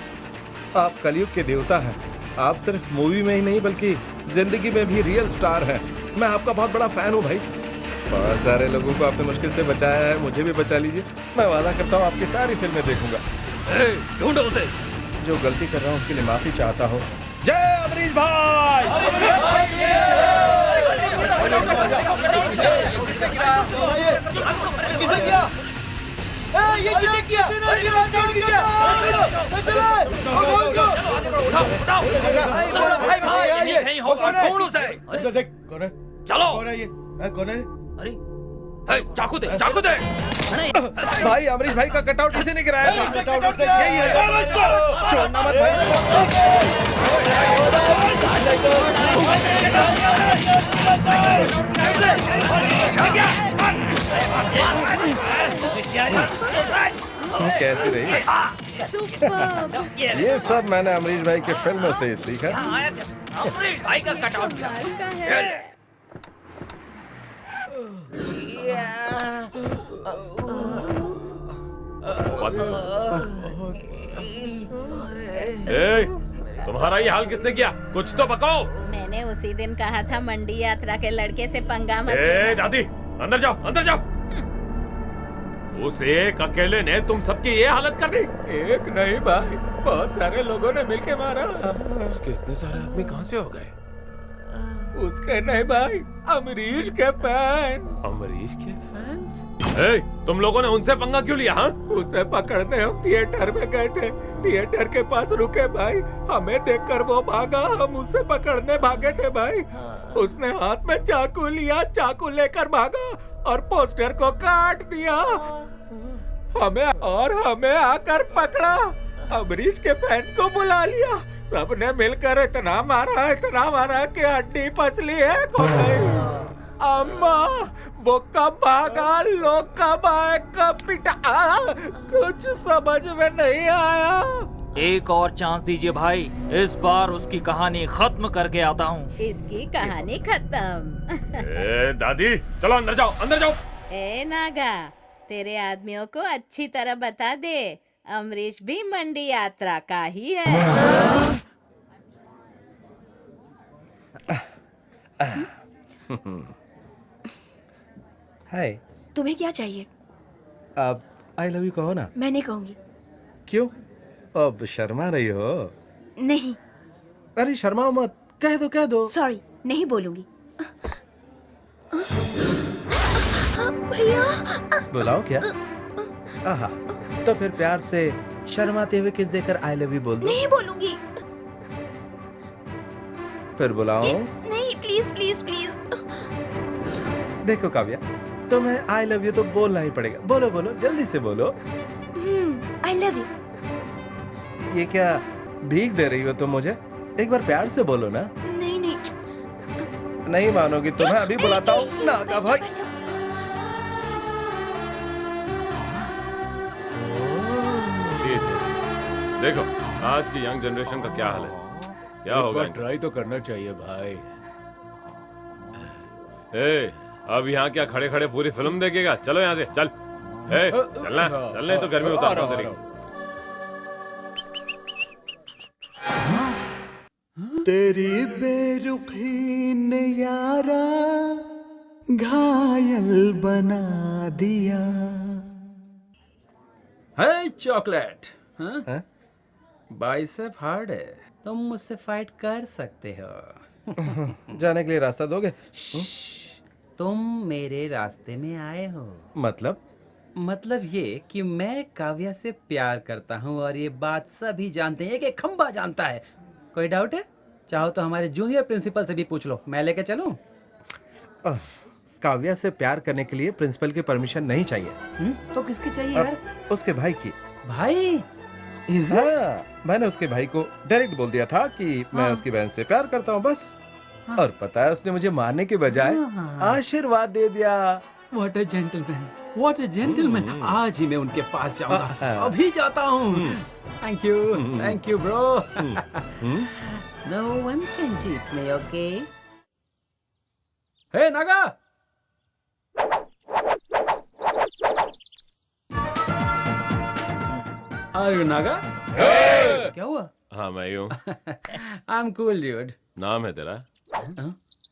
आप कलयुग के देवता हैं। आप सिर्फ मूवी में ही नहीं बल्कि जिंदगी में भी रियल स्टार हैं। मैं आपका बहुत बड़ा फैन हूँ भाई। बहुत सारे लोगों को आपने मुश्किल से बचाया है, मुझे भी बचा लीजिए। मैं वादा करता हूँ आपकी सारी फिल्में देखूंगा। ढूंढो उसे। जो गलती कर रहा हूँ उसके लिए माफी चाहता हूँ। जय अमरीश भाई। चलो। कौन है? अरे चाकू दे, चाकू दे। भाई अमरीश भाई का कटआउट किसी ने गिराया था। यही है। छोड़ना मत भाई इसको। कैसी रही? ये सब मैंने अमरीश भाई के फिल्मों से सीखा। अमरीश भाई का कटआउट तुम्हारा ये हाल किसने किया? कुछ तो बताओ। मैंने उसी दिन कहा था मंडी यात्रा के लड़के से पंगा मत ए लेना। दादी, अंदर जाओ, अंदर जाओ। उस एक अकेले ने तुम सबकी ये हालत कर दी। एक नहीं भाई, बहुत सारे लोगों ने मिलके मारा। उसके इतने सारे आदमी कहाँ से हो गए? उसके नहीं भाई, अमरीश के फैन। अमरीश के फैंस? ए, तुम लोगों ने उनसे पंगा क्यों लिया? हाँ, उसे पकड़ने हम थिएटर में गए थे। थिएटर के पास रुके भाई, हमें देखकर वो भागा, हम उसे पकड़ने भागे थे भाई। उसने हाथ में चाकू लिया, चाकू लेकर भागा और पोस्टर को काट दिया। हमें आकर पकड़ा। अमरीश के फैंस को बुला लिया। सबने मिलकर इतना मारा कि हड्डी पसली है को गई। अम्मा वो कब भागा, लोग कब आए, कब पिटा, कुछ समझ में नहीं आया। एक और चांस दीजिए भाई, इस बार उसकी कहानी खत्म करके आता हूँ। इसकी कहानी खत्म। ए दादी, चलो अंदर जाओ, अंदर जाओ। ए नागा, तेरे आदमियों को अच्छी तरह बता दे, अमरीश भी मंडी यात्रा का ही है। हाय। तुम्हें क्या चाहिए? आप आई लव यू कहो ना। मैं नहीं कहूंगी। क्यों? अब शर्मा रही हो? नहीं। अरे शर्माओ मत, कह दो कह दो। सॉरी, नहीं बोलूंगी। भैया। बुलाओ क्या? आहा, तो फिर प्यार से शर्माते हुए किस देकर आई लव यू बोल दो। नहीं बोलूंगी। फिर बुलाओ। नहीं, प्लीज प्लीज प्लीज। देखो काव्या, तुम्हें आई लव यू तो बोलना ही पड़ेगा। बोलो बोलो, जल्दी से बोलो। I love you. ये क्या भीख दे रही हो तुम मुझे? एक बार प्यार से बोलो ना। नहीं नहीं। नहीं मानोगी तो मैं अभी बुलाता हूँ। नागा भाई। देखो आज की यंग जनरेशन का क्या हाल है। क्या होगा? ट्राई तो करना चाहिए भाई। ए, अब यहाँ क्या खड़े खड़े पूरी फिल्म देखेगा? चलो यहाँ से चल। ए, चलना, चलने तो गर्मी उतारता हूँ तेरी। तेरी बेरुखी ने यारा घायल बना दिया। है चॉकलेट। हाँ? हाँ? बाइसेप हार्ड है, तुम मुझसे फाइट कर सकते हो। जाने के लिए रास्ता दोगे? तुम मेरे रास्ते में आए हो। मतलब ये कि मैं काव्या से प्यार करता हूँ और ये बात सभी जानते हैं कि खंबा जानता है। कोई डाउट है? चाहो तो हमारे जूनियर प्रिंसिपल से भी पूछ लो, मैं लेके चलूं? काव्या से प्यार करने के लिए प्रिंसिपल की परमिशन नहीं चाहिए। तो किसकी चाहिए यार? उसके भाई की। भाई? हाँ, मैंने उसके भाई को डायरेक्ट बोल दिया था कि मैं उसकी बहन से प्यार करता हूँ बस। और पता है उसने मुझे मारने के बजाय आशीर्वाद दे दिया। What a gentleman, what a gentleman. आज ही मैं उनके पास जाऊंगा, अभी जाता हूँ। Thank you bro. No one can cheat me, okay? Hey Naga, are you Naga? क्या हुआ? हाँ मैं हूँ। I am cool dude. नाम है तेरा?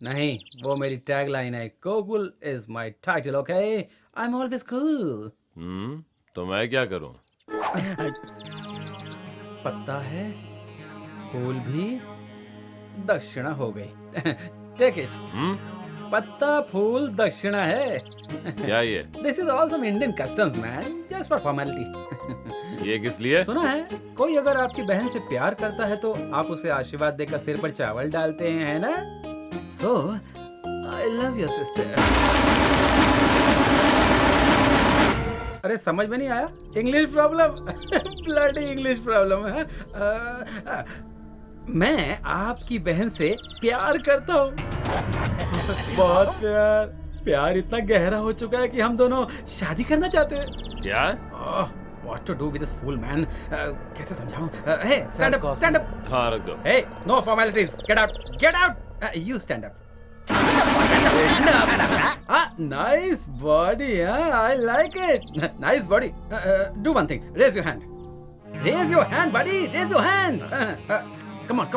नहीं, वो मेरी टैग लाइन है। Kokul is my title, okay? I am always cool. तो मैं क्या करूँ? पता है, फूल भी दक्षिणा हो गई। Take it. पत्ता फूल दक्षिणा है। क्या ये? This is all some Indian customs man, just for formality. ये किस लिए? सुना है, कोई अगर आपकी बहन से प्यार करता है तो आप उसे आशीर्वाद देकर सिर पर चावल डालते हैं, है ना? सो आई लव योर सिस्टर। अरे समझ में नहीं आया? English problem. Bloody English problem है। मैं आपकी बहन से प्यार करता हूँ। बहुत प्यार इतना गहरा हो चुका है कि हम दोनों शादी करना चाहते हैं। क्या? What to do with this fool man? कैसे समझाऊं? Hey, stand up. हाँ रख दो। Hey, no formalities. Get out. You stand up. Stand up. Nice body. I like it. Nice body. Do one thing. Raise your hand. Raise your hand, buddy. Raise your hand. Come on.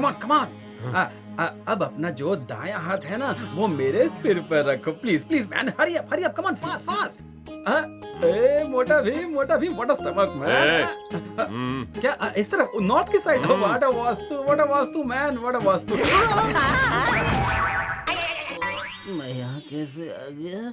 अब अपना जो दायां हाथ है ना, वो मेरे सिर पर रखो, please man. Hurry up, come on, fast. ए मोटा भी, व्हाट अ स्टमक मैन। क्या इस तरफ नॉर्थ की side? What a vastu man, what a vastu. मैं यहाँ कैसे आ गया?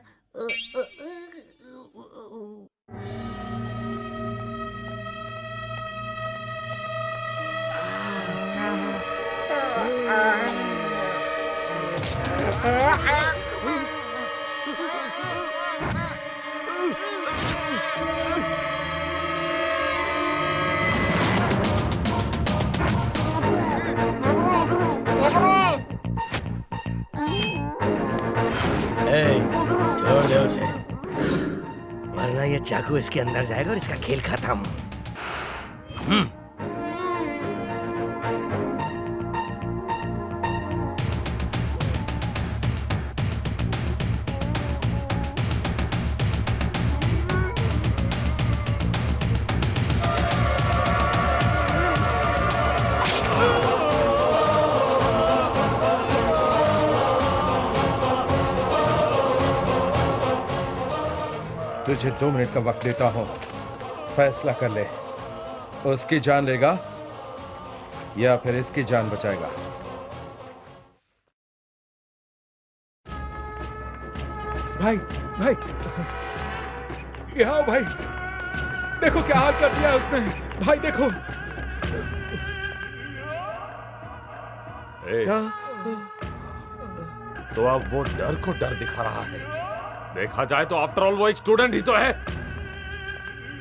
छोड़ दे उसे, वरना ये चाकू इसके अंदर जाएगा और इसका खेल खत्म। तुझे 2 मिनट का वक्त देता हूं, फैसला कर ले। उसकी जान लेगा या फिर इसकी जान बचाएगा? भाई क्या हो भाई? देखो क्या हाल कर दिया उसने। भाई देखो। तो अब वो डर को डर दिखा रहा है। देखा जाए तो आफ्टर ऑल वो एक स्टूडेंट ही तो है।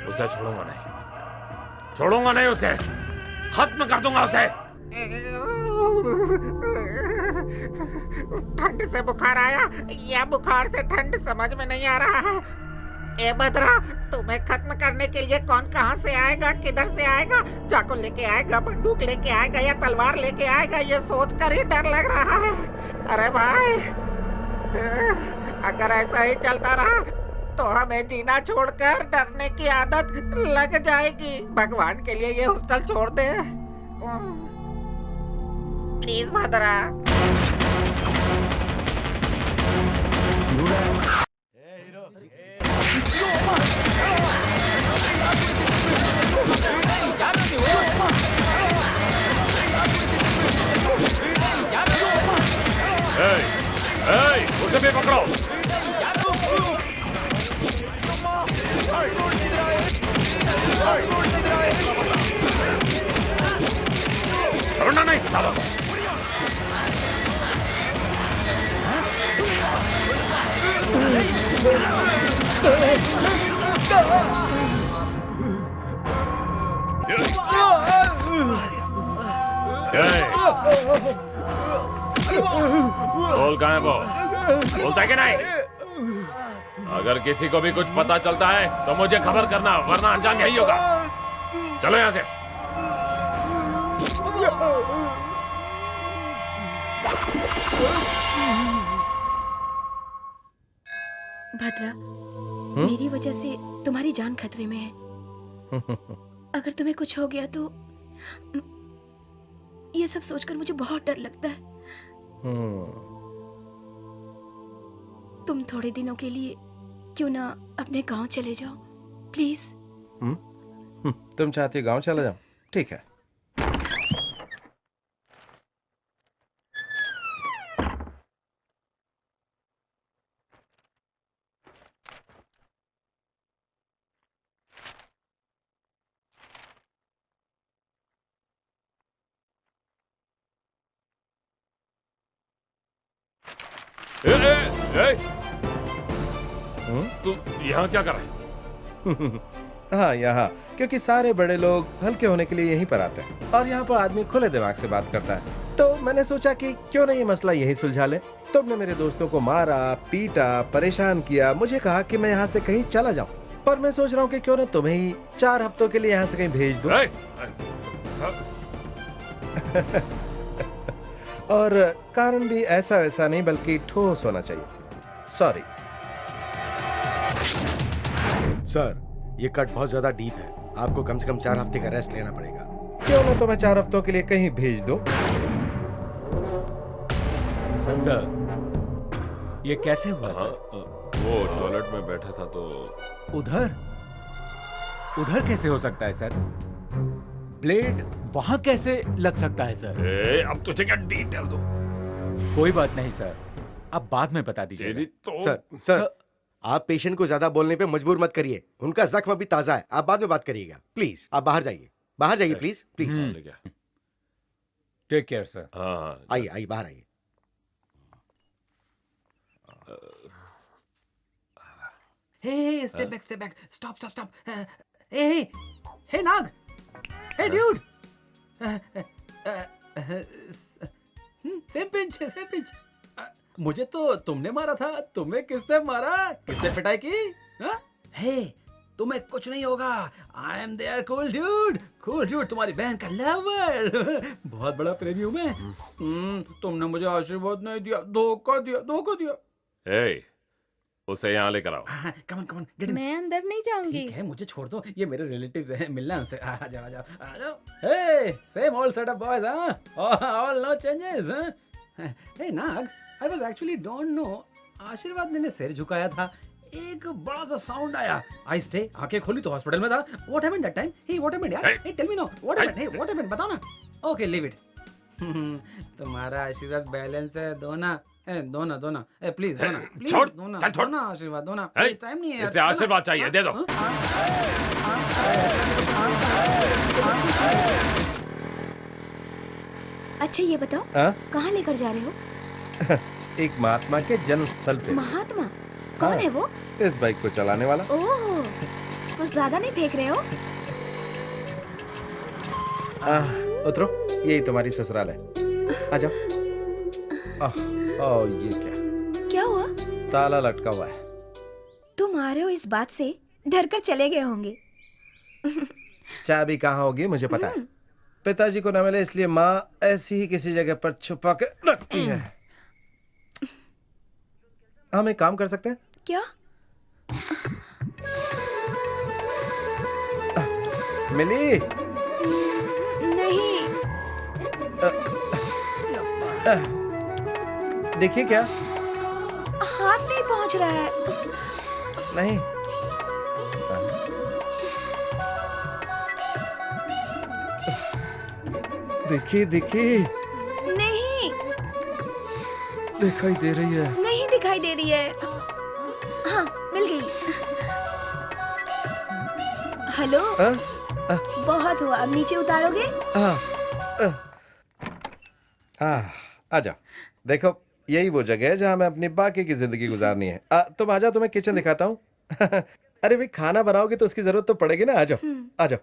उसे छोड़ूंगा नहीं उसे। खत्म कर दूंगा उसे। ठंड से बुखार आया या बुखार से ठंड समझ में नहीं आ रहा है। ए बदरा, तुम्हें खत्म करने के लिए कौन कहां से आएगा, किधर से आएगा? चाकू लेके आएगा, बंदूक लेके आएगा या तलवार लेके आएगा, ये सोचकर ही डर लग रहा है। अरे भाई, अगर ऐसा ही चलता रहा तो हमें जीना छोड़कर डरने की आदत लग जाएगी। भगवान के लिए ये हॉस्टल छोड़ दे प्लीज भद्रा। सालों। बोल कहाँ है वो? बोलता है कि नहीं? अगर किसी को भी कुछ पता चलता है तो मुझे खबर करना, वरना अंजाम यही होगा। चलो यहाँ से। भद्रा, मेरी वजह से तुम्हारी जान खतरे में है। अगर तुम्हें कुछ हो गया तो ये सब सोचकर मुझे बहुत डर लगता है। तुम थोड़े दिनों के लिए क्यों ना अपने गांव चले जाओ, प्लीज। तुम चाहती हो गांव चला जाओ? ठीक है। तू यहाँ क्या कर रहा है? हाँ, यहाँ क्योंकि सारे बड़े लोग हल्के होने के लिए यहीं पर आते हैं और यहाँ पर आदमी खुले दिमाग से बात करता है। तो मैंने सोचा कि क्यों ना ये मसला यही सुलझा ले। तुमने मेरे दोस्तों को मारा, पीटा, परेशान किया, मुझे कहा कि मैं यहाँ से कहीं चला जाऊँ, पर मैं सोच रहा हूँ कि क्यों ना तुम्हें ही 4 हफ्तों के लिए यहाँ से कहीं भेज दूँ। और कारण भी ऐसा वैसा नहीं बल्कि ठोस होना चाहिए। सॉरी सर, ये कट बहुत ज्यादा डीप है। आपको कम से कम 4 हफ्ते का रेस्ट लेना पड़ेगा। क्यों ना तो मैं 4 हफ्तों के लिए कहीं भेज दूं। सर, ये कैसे हुआ सर? वो टॉयलेट में बैठा था तो उधर कैसे हो सकता है सर? ब्लेड वहां कैसे लग सकता है सर? अब तुझे क्या डिटेल दो? कोई बात नहीं सर, अब बाद में बता दीजिए। तो सर, आप पेशेंट को ज्यादा बोलने पे मजबूर मत करिए। उनका जख्म अभी ताजा है, आप बाद में बात करिएगा। प्लीज आप बाहर जाइए, बाहर जाइए please please. Take care sir. हाँ, आइए आइए, बाहर आइए। Hey, step back, stop. Hey, Nag. Hey, dude. Same pinch. मुझे तो तुमने मारा था, तुम्हें किसने मारा? किसने पिटाई की? हे, तुम्हें कुछ नहीं होगा। I am there, cool dude, तुम्हारी बहन का लवर। बहुत बड़ा प्रेमी हूँ मैं। तुमने मुझे आशीर्वाद नहीं दिया, धोखा दिया। उसे यहाँ लेकर आओ। Come on get in. मैं अंदर नहीं जाऊंगी। ठीक है, मुझे छोड़ दो, ये मेरे रिलेटिव्स हैं, मिलना है उनसे। आ जाओ। Hey, same old setup boys, all no changes. Hey Nag, I was actually don't know, आशीर्वाद ने सिर झुकाया था, एक बड़ा सा साउंड आया, आई स्टे, आंखें खोली तो हॉस्पिटल में था। What happened that time? Hey, what happened यार? Hey, tell me no, what happened? Hey, what happened? बताओ ना। Okay, leave it. तुम्हारा आशीर्वाद बैलेंस है, दो ना। प्लीज दो ना आशीर्वाद, दो ना। टाइम नहीं है यार। इसे आशीर्वाद चाहिए, दे दो। अच्छा ये बताओ, कहाँ लेकर जा रहे हो? एक महात्मा के जन्म स्थल पे। महात्मा? कौन है वो? इस बाइक को चलाने वाला। ओह, कुछ ज्यादा नहीं फेंक रहे हो? उतरो, यही तुम्हारी ससुराल है, आ जाओ। ये क्या हुआ? ताला लटका हुआ है। तुम आ रहे हो इस बात से डर कर चले गए होंगे। चाबी कहाँ होगी मुझे पता है। पिताजी को न मिले इसलिए माँ ऐसी ही किसी जगह पर छुपा के रखती है। हम एक काम कर सकते हैं क्या? मिली? नहीं। देखिए क्या हाथ नहीं पहुंच रहा है। नहीं। देखिए नहीं दिखाई दे रही है। नहीं दिखाई दे रही है। हाँ, मिल गई। हेलो, बहुत हुआ, अब नीचे उतारोगे? आ जाओ। देखो यही वो जगह है जहां मैं अपनी बाकी की जिंदगी गुजारनी है। तुम आ जाओ, तुम्हें किचन दिखाता हूँ। अरे भाई खाना बनाओगे तो उसकी जरूरत तो पड़ेगी ना। आ जाओ आ जाओ।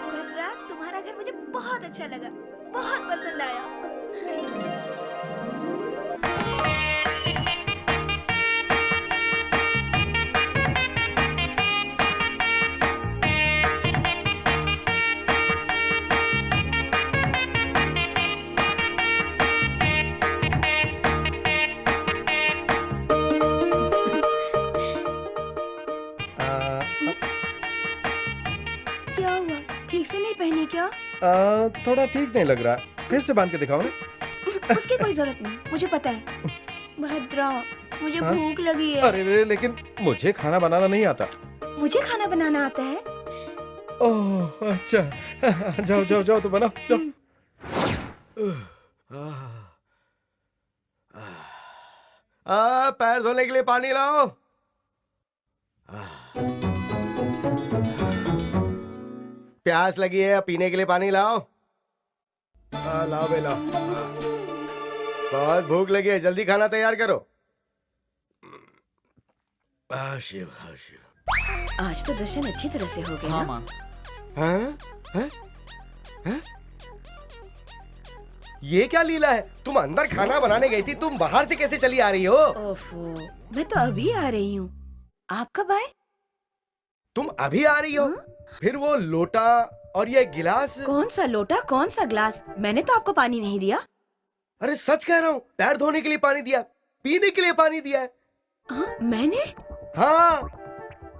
भद्रा, तुम्हारा घर मुझे बहुत अच्छा लगा, बहुत पसंद आया। क्या हुआ? ठीक से नहीं पहनी क्या? थोड़ा ठीक नहीं लग रहा, फिर से बांध के दिखाओ ना। उसकी कोई जरूरत नहीं, मुझे पता है। भद्रा, मुझे हाँ? भूख लगी है। अरे लेकिन मुझे खाना बनाना नहीं आता। मुझे खाना बनाना आता है। ओह अच्छा। जाओ जाओ जाओ तो बनाओ जाओ। पैर धोने के लिए पानी लाओ। प्यास लगी है, पीने के लिए पानी लाओ। लाओ बे लाओ। बहुत भूख लगी है, जल्दी खाना तैयार करो। शिव शिव। आज तो दर्शन अच्छी तरह से हो गए हाँ ना? माँ। हाँ? हैं? हैं? ये क्या लीला है? तुम अंदर खाना बनाने गई थी, तुम बाहर से कैसे चली आ रही हो? ओफो, मैं तो अभी आ रही हूँ। आप कब आए? तुम अभी आ रही हो? फिर वो लोटा और ये गिलास? कौन सा लोटा, कौन सा ग्लास? मैंने तो आपको पानी नहीं दिया। अरे सच कह रहा हूँ, पैर धोने के लिए पानी दिया, पीने के लिए पानी दिया है। मैंने? हाँ।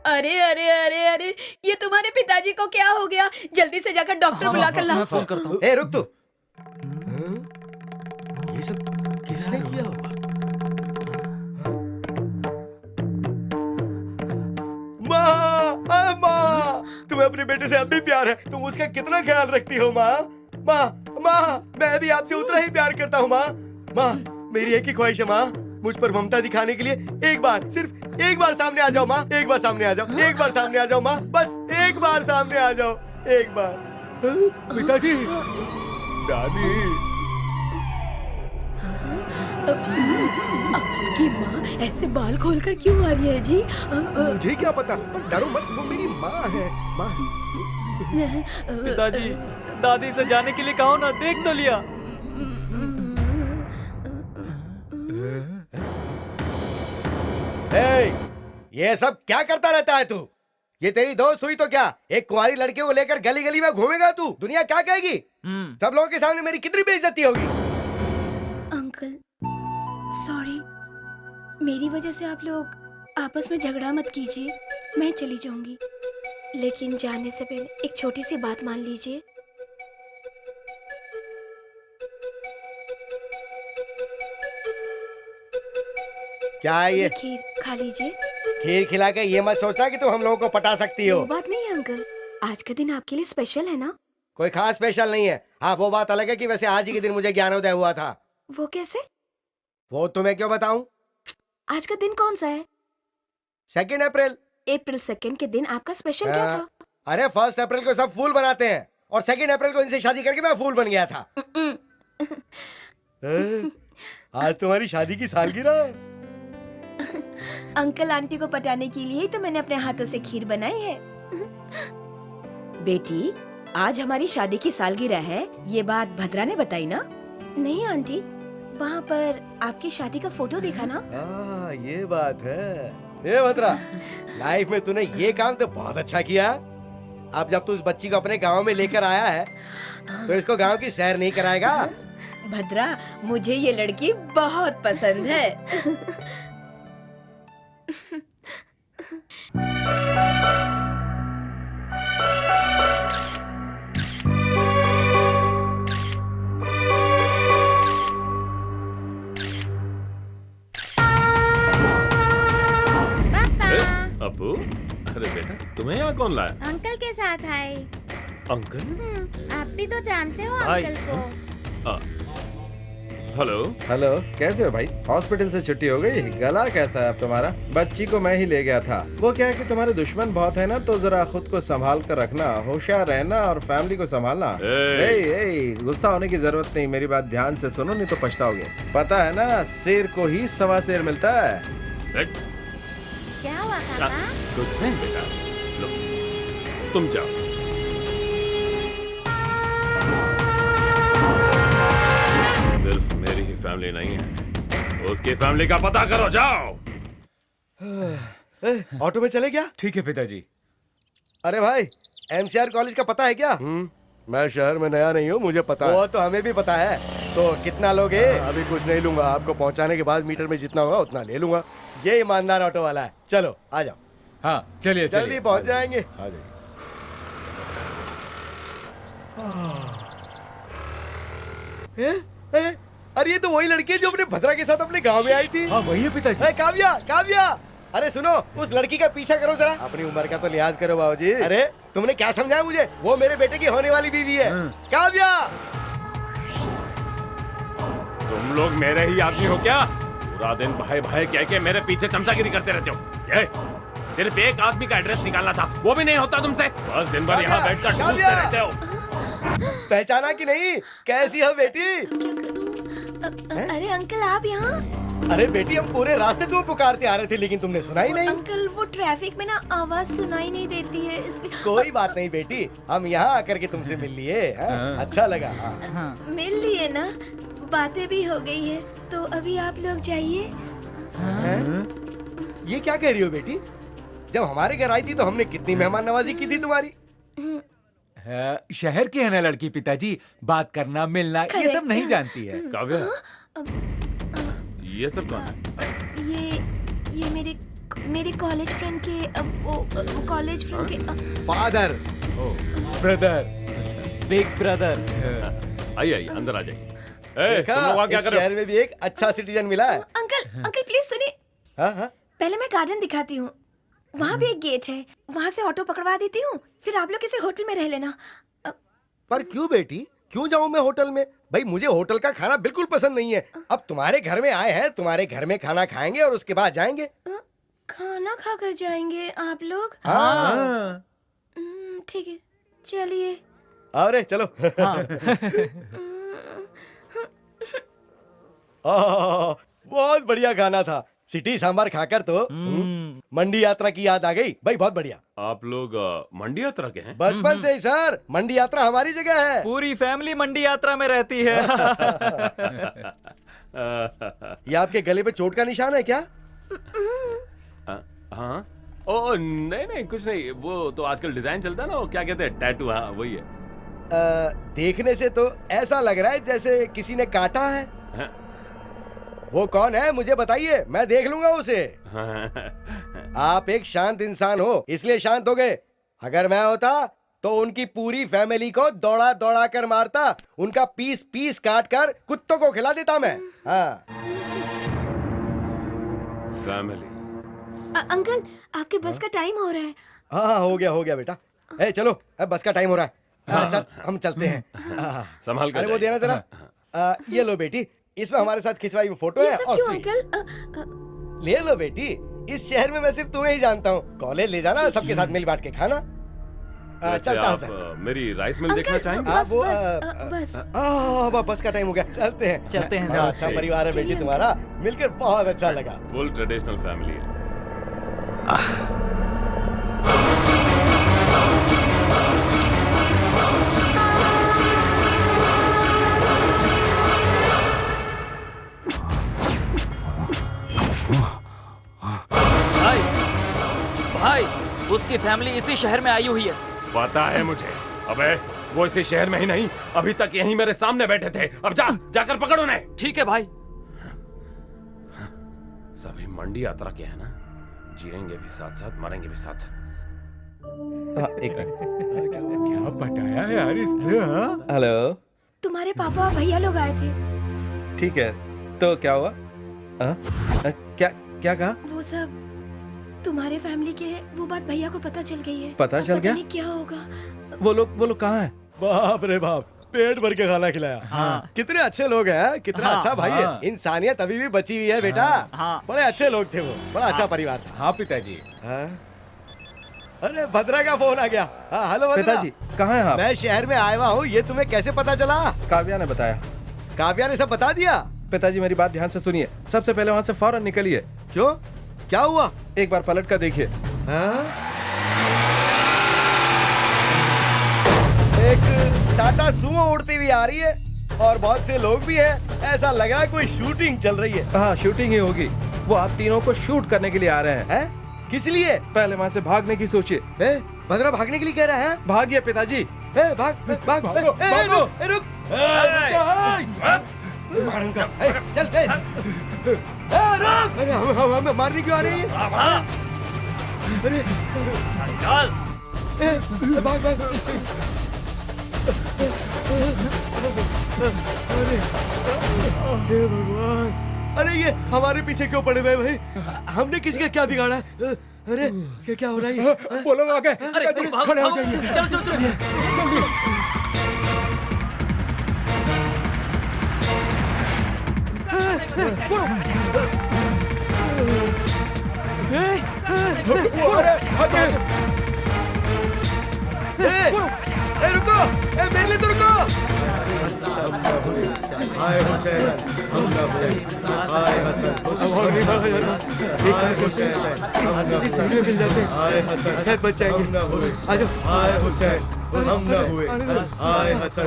अरे अरे अरे अरे, ये तुम्हारे पिताजी को क्या हो गया? जल्दी से जाकर डॉक्टर बुला कर लाओ। मैं फोन करता हूँ। ए रुक तू। ये सब किसने किया होगा? माँ, तुम्हें अपने बेटे से अब भी प्यार है। तुम उसका कितना ख्याल रखती हो माँ? माँ माँ, मैं भी आपसे उतना ही प्यार करता हूँ माँ। माँ, मेरी एक ही ख्वाहिश है माँ, मुझ पर ममता दिखाने के लिए एक बार, सिर्फ एक बार सामने आ जाओ माँ। एक बार सामने आ जाओ, एक बार सामने आ जाओ माँ, बस एक बार सामने आ जाओ, एक बार। पिताजी, दादी। आपकी माँ ऐसे बाल खोलकर क्यों आ रही है जी? मुझे क्या पता, पर डरो मत, वो मेरी माँ है। माँ। पिताजी, दादी से जाने के लिए कहो ना, देख तो लिया। ये सब क्या करता रहता है तू? ये तेरी दोस्त हुई तो क्या? एक कुंवारी लड़की को लेकर गली गली में घूमेगा तू? दुनिया क्या कहेगी? सब लोगों के सामने मेरी कितनी बेइज्जती होगी। अंकल, सॉरी, मेरी वजह से आप लोग आपस में झगड़ा मत कीजिए। मैं चली जाऊंगी, लेकिन जाने से पहले एक छोटी सी बात मान लीजिए। क्या है ये? खीर खा लीजिए। खीर खिला के ये मत सोचना कि तुम हम लोगों को पटा सकती हो। वो बात नहीं है अंकल, आज का दिन आपके लिए स्पेशल है ना? कोई खास स्पेशल नहीं है। हाँ, वो बात अलग है कि वैसे आज ही के दिन मुझे ज्ञानोदय हुआ था। वो कैसे? वो तुम्हें क्यों बताऊं? आज का दिन कौन सा है? 2 अप्रैल। अप्रैल 2 के दिन आपका स्पेशल क्या था? अरे 1 अप्रैल को सब फूल बनाते हैं, और 2 अप्रैल को इनसे शादी करके मैं फूल बन गया था। आज तुम्हारी शादी की सालगिरह है। अंकल आंटी को पटाने के लिए ही तो मैंने अपने हाथों से खीर बनाई है। बेटी, आज हमारी शादी की सालगिरह है, ये बात भद्रा ने बताई ना? नहीं आंटी, वहाँ पर आपकी शादी का फोटो देखा ना? ये बात है। ए भद्रा, लाइफ में तूने ये काम तो बहुत अच्छा किया। अब जब तू उस बच्ची को अपने गांव में लेकर आया है, तो इसको गांव की सैर नहीं कराएगा? भद्रा, मुझे ये लड़की बहुत पसंद है। अप्पू, अरे बेटा, तुम्हें यहाँ कौन लाया? अंकल के साथ आए। अंकल? आप भी तो जानते हो भाई। अंकल को। हेलो। हेलो, कैसे हो भाई? हॉस्पिटल से छुट्टी हो गई? गला कैसा है अब तुम्हारा? बच्ची को मैं ही ले गया था। वो क्या है कि तुम्हारे दुश्मन बहुत है ना, तो जरा खुद को संभाल कर रखना, होशियार रहना और फैमिली को संभालना। गुस्सा होने की जरूरत नहीं, मेरी बात ध्यान से सुनो, नहीं तो पछताओगे। पता है ना, शेर को ही सवा शेर मिलता है। क्या हुआ पापा? कुछ नहीं बेटा, लो तुम जाओ। सिर्फ मेरी ही फैमिली नहीं है, उसकी फैमिली का पता करो, जाओ। ऑटो में चले क्या? ठीक है पिताजी। अरे भाई, एमसीआर कॉलेज का पता है क्या? मैं शहर में नया नहीं हूँ, मुझे पता है। वो तो हमें भी पता है। तो कितना लोगे? अभी कुछ नहीं लूंगा, आपको पहुँचाने के बाद मीटर में जितना होगा उतना ले लूंगा। ये ईमानदार ऑटो वाला है। चलो आ जाओ। हाँ चलिए जल्दी पहुँच जाएंगे। आ जाइए। अरे ये तो वही लड़की है जो अपने भद्रा के साथ अपने गांव में आई थी। हाँ वही है पिताजी। काव्या, काव्या, अरे सुनो, उस लड़की का पीछा करो जरा। अपनी उम्र का तो लिहाज करो बाबूजी। अरे तुमने क्या समझाया मुझे? वो मेरे बेटे की होने वाली बीवी है। काव्या, तुम लोग मेरे ही आदमी हो क्या? पूरा दिन भाई भाई कह के मेरे पीछे चमचागिरी करते रहते हो। ये सिर्फ एक आदमी का एड्रेस निकालना था, वो भी नहीं होता तुमसे। बस दिन भर यहाँ बैठकर ढूंढते रहते हो। पहचाना कि नहीं? कैसी हो बेटी? अरे अंकल, आप यहाँ? अरे बेटी, हम पूरे रास्ते तुम्हें पुकारते आ रहे थे, लेकिन तुमने सुना ही नहीं। अंकल, वो ट्रैफिक में ना आवाज सुनाई नहीं देती है, इसलिए। कोई बात नहीं बेटी, हम यहाँ आकर के तुमसे मिल लिए। अच्छा लगा। मिल लिए ना, बातें भी हो गई है, तो अभी आप लोग जाइए। ये क्या कह रही हो बेटी? जब हमारे घर आई थी तो हमने कितनी मेहमान नवाजी की थी तुम्हारी। शहर की है ना लड़की पिताजी, बात करना, मिलना, ये सब नहीं जानती है। काव्या, ये सब कौन है? ये मेरे कॉलेज फ्रेंड के वो कॉलेज फ्रेंड के फादर, ब्रदर, बिग ब्रदर। आइए आइए, अंदर आ जाइए। तुम लोग वहाँ क्या कर रहे हो? शहर में भी एक अच्छा सिटीजन मिला है। अंकल प्लीज सुनिए। पहले मैं गार्डन दिखाती हूँ, वहाँ भी एक गेट है, वहाँ से ऑटो पकड़वा देती हूँ, फिर आप लोग किसी होटल में रह लेना। पर क्यों बेटी, क्यों जाऊं मैं होटल में? भाई मुझे होटल का खाना बिल्कुल पसंद नहीं है। अब तुम्हारे घर में आए हैं, तुम्हारे घर में खाना खाएंगे और उसके बाद जाएंगे। खाना खाकर जाएंगे आप लोग? हाँ। ठीक है, चलिए। अरे चलो। बहुत बढ़िया खाना था। सिटी सांभर खाकर तो मंडी यात्रा की याद आ गई। भाई बहुत बढ़िया। आप लोग मंडी यात्रा के हैं? बचपन से ही सर, मंडी यात्रा हमारी जगह है। पूरी फैमिली मंडी यात्रा में रहती है। ये आपके गले पे चोट का निशान है क्या? हाँ। ओ नहीं नहीं, कुछ नहीं, वो तो आजकल डिजाइन चलता है ना, वो क्या कहते हैं, टैटू। हाँ वही है। देखने से तो ऐसा लग रहा है जैसे किसी ने काटा है। वो कौन है मुझे बताइए, मैं देख लूंगा उसे। आप एक शांत इंसान हो, इसलिए शांत हो गए। अगर मैं होता तो उनकी पूरी फैमिली को दौड़ा दौड़ा कर मारता, उनका पीस पीस काट कर कुत्तों को खिला देता मैं। हाँ। फैमिली। अंकल, आपके बस का टाइम हो रहा है। हाँ हो गया बेटा। ए चलो, अब बस का टाइम हो रहा है। चल हम चलते हैं। संभाल कर अरे वो देना जरा। ये लो बेटी, इसमें हमारे साथ खिंचवाई हुई फोटो है। और अंकल ले लो बेटी, इस शहर में मैं सिर्फ तुम्हें ही जानता हूँ। कॉलेज ले जाना, सबके साथ मिल बांट के खाना। चलता हूँ सर। मेरी राइस मिल देखना चाहेंगे? बस का टाइम हो गया, चलते हैं। अच्छा परिवार है बेटी तुम्हारा, मिलकर बहुत अच्छा लगा। फुल ट्रेडिशनल फैमिली है। भाई, उसकी फैमिली इसी शहर में आई हुई है। पता है मुझे। अबे वो इसी शहर में ही नहीं, अभी तक यहीं मेरे सामने बैठे थे। अब जाकर पकड़ो उन्हें। ठीक है भाई। सभी मंडी यात्रा के हैं ना, जिएंगे भी साथ साथ, मरेंगे भी साथ साथ। एक क्या पटाया यार इसने। हेलो, तुम्हारे पापा और भैया लोग आए थे। ठीक है, तो क्या हुआ? क्या कहा? वो सब तुम्हारे फैमिली के हैं। वो बात भैया को पता चल गई है। पता चल गया? क्या होगा? वो लोग कहाँ हैं? बाप रे बाप, पेट भर के खाना खिलाया। हाँ। कितने अच्छे लोग हैं, कितना हाँ, अच्छा भाई हाँ। है। इंसानियत अभी भी बची हुई है बेटा। हाँ। बड़े अच्छे लोग थे वो, बड़ा अच्छा परिवार था। हाँ पिताजी। हाँ? अरे भद्रा का फोन आ गया। हाँ, हेलो भद्रा। पिताजी कहाँ हैं आप? मैं शहर में आया हुआ हूँ, ये तुम्हें कैसे पता चला? काव्या ने बताया। काव्या ने सब बता दिया? पिताजी मेरी बात ध्यान से सुनिए, सबसे पहले वहाँ से फौरन निकलिए। क्यों, क्या हुआ? एक बार पलट कर देखिए। हाँ? एक टाटा सुमो उड़ती हुई आ रही है और बहुत से लोग भी हैं। ऐसा लग रहा है कोई शूटिंग चल रही है। हाँ शूटिंग ही होगी। वो आप तीनों को शूट करने के लिए आ रहे हैं। हैं? किस लिए? पहले वहाँ से भागने की सोचिए। भद्रा भागने के लिए कह रहा है? भागिए पिताजी। भाग भाग भाग। भागो, भागो। रुक। मारूंगा। चल रुक। अरे हमें मारने क्यों आ रही है? अरे चल। भाग भाग। अरे हे भगवान, अरे ये हमारे पीछे क्यों पड़े हुए भाई? हमने किसी का क्या बिगाड़ा है? अरे क्या हो रहा है ये? वो लोग आ गए। अरे तुम भागो, खड़े हो भागो। जाइए। चलो चलो चलो। रुको, मेरे लिए तो रुको। हाय हुसैन, हम ना हुए। हाय हसन, अब और नहीं भागा जाता। एक मिल जाते। हाय हसन, शायद बच जाएंगे। हम ना हुए। आ जाओ। हाय हुसैन, हम ना हुए। हाय हसन,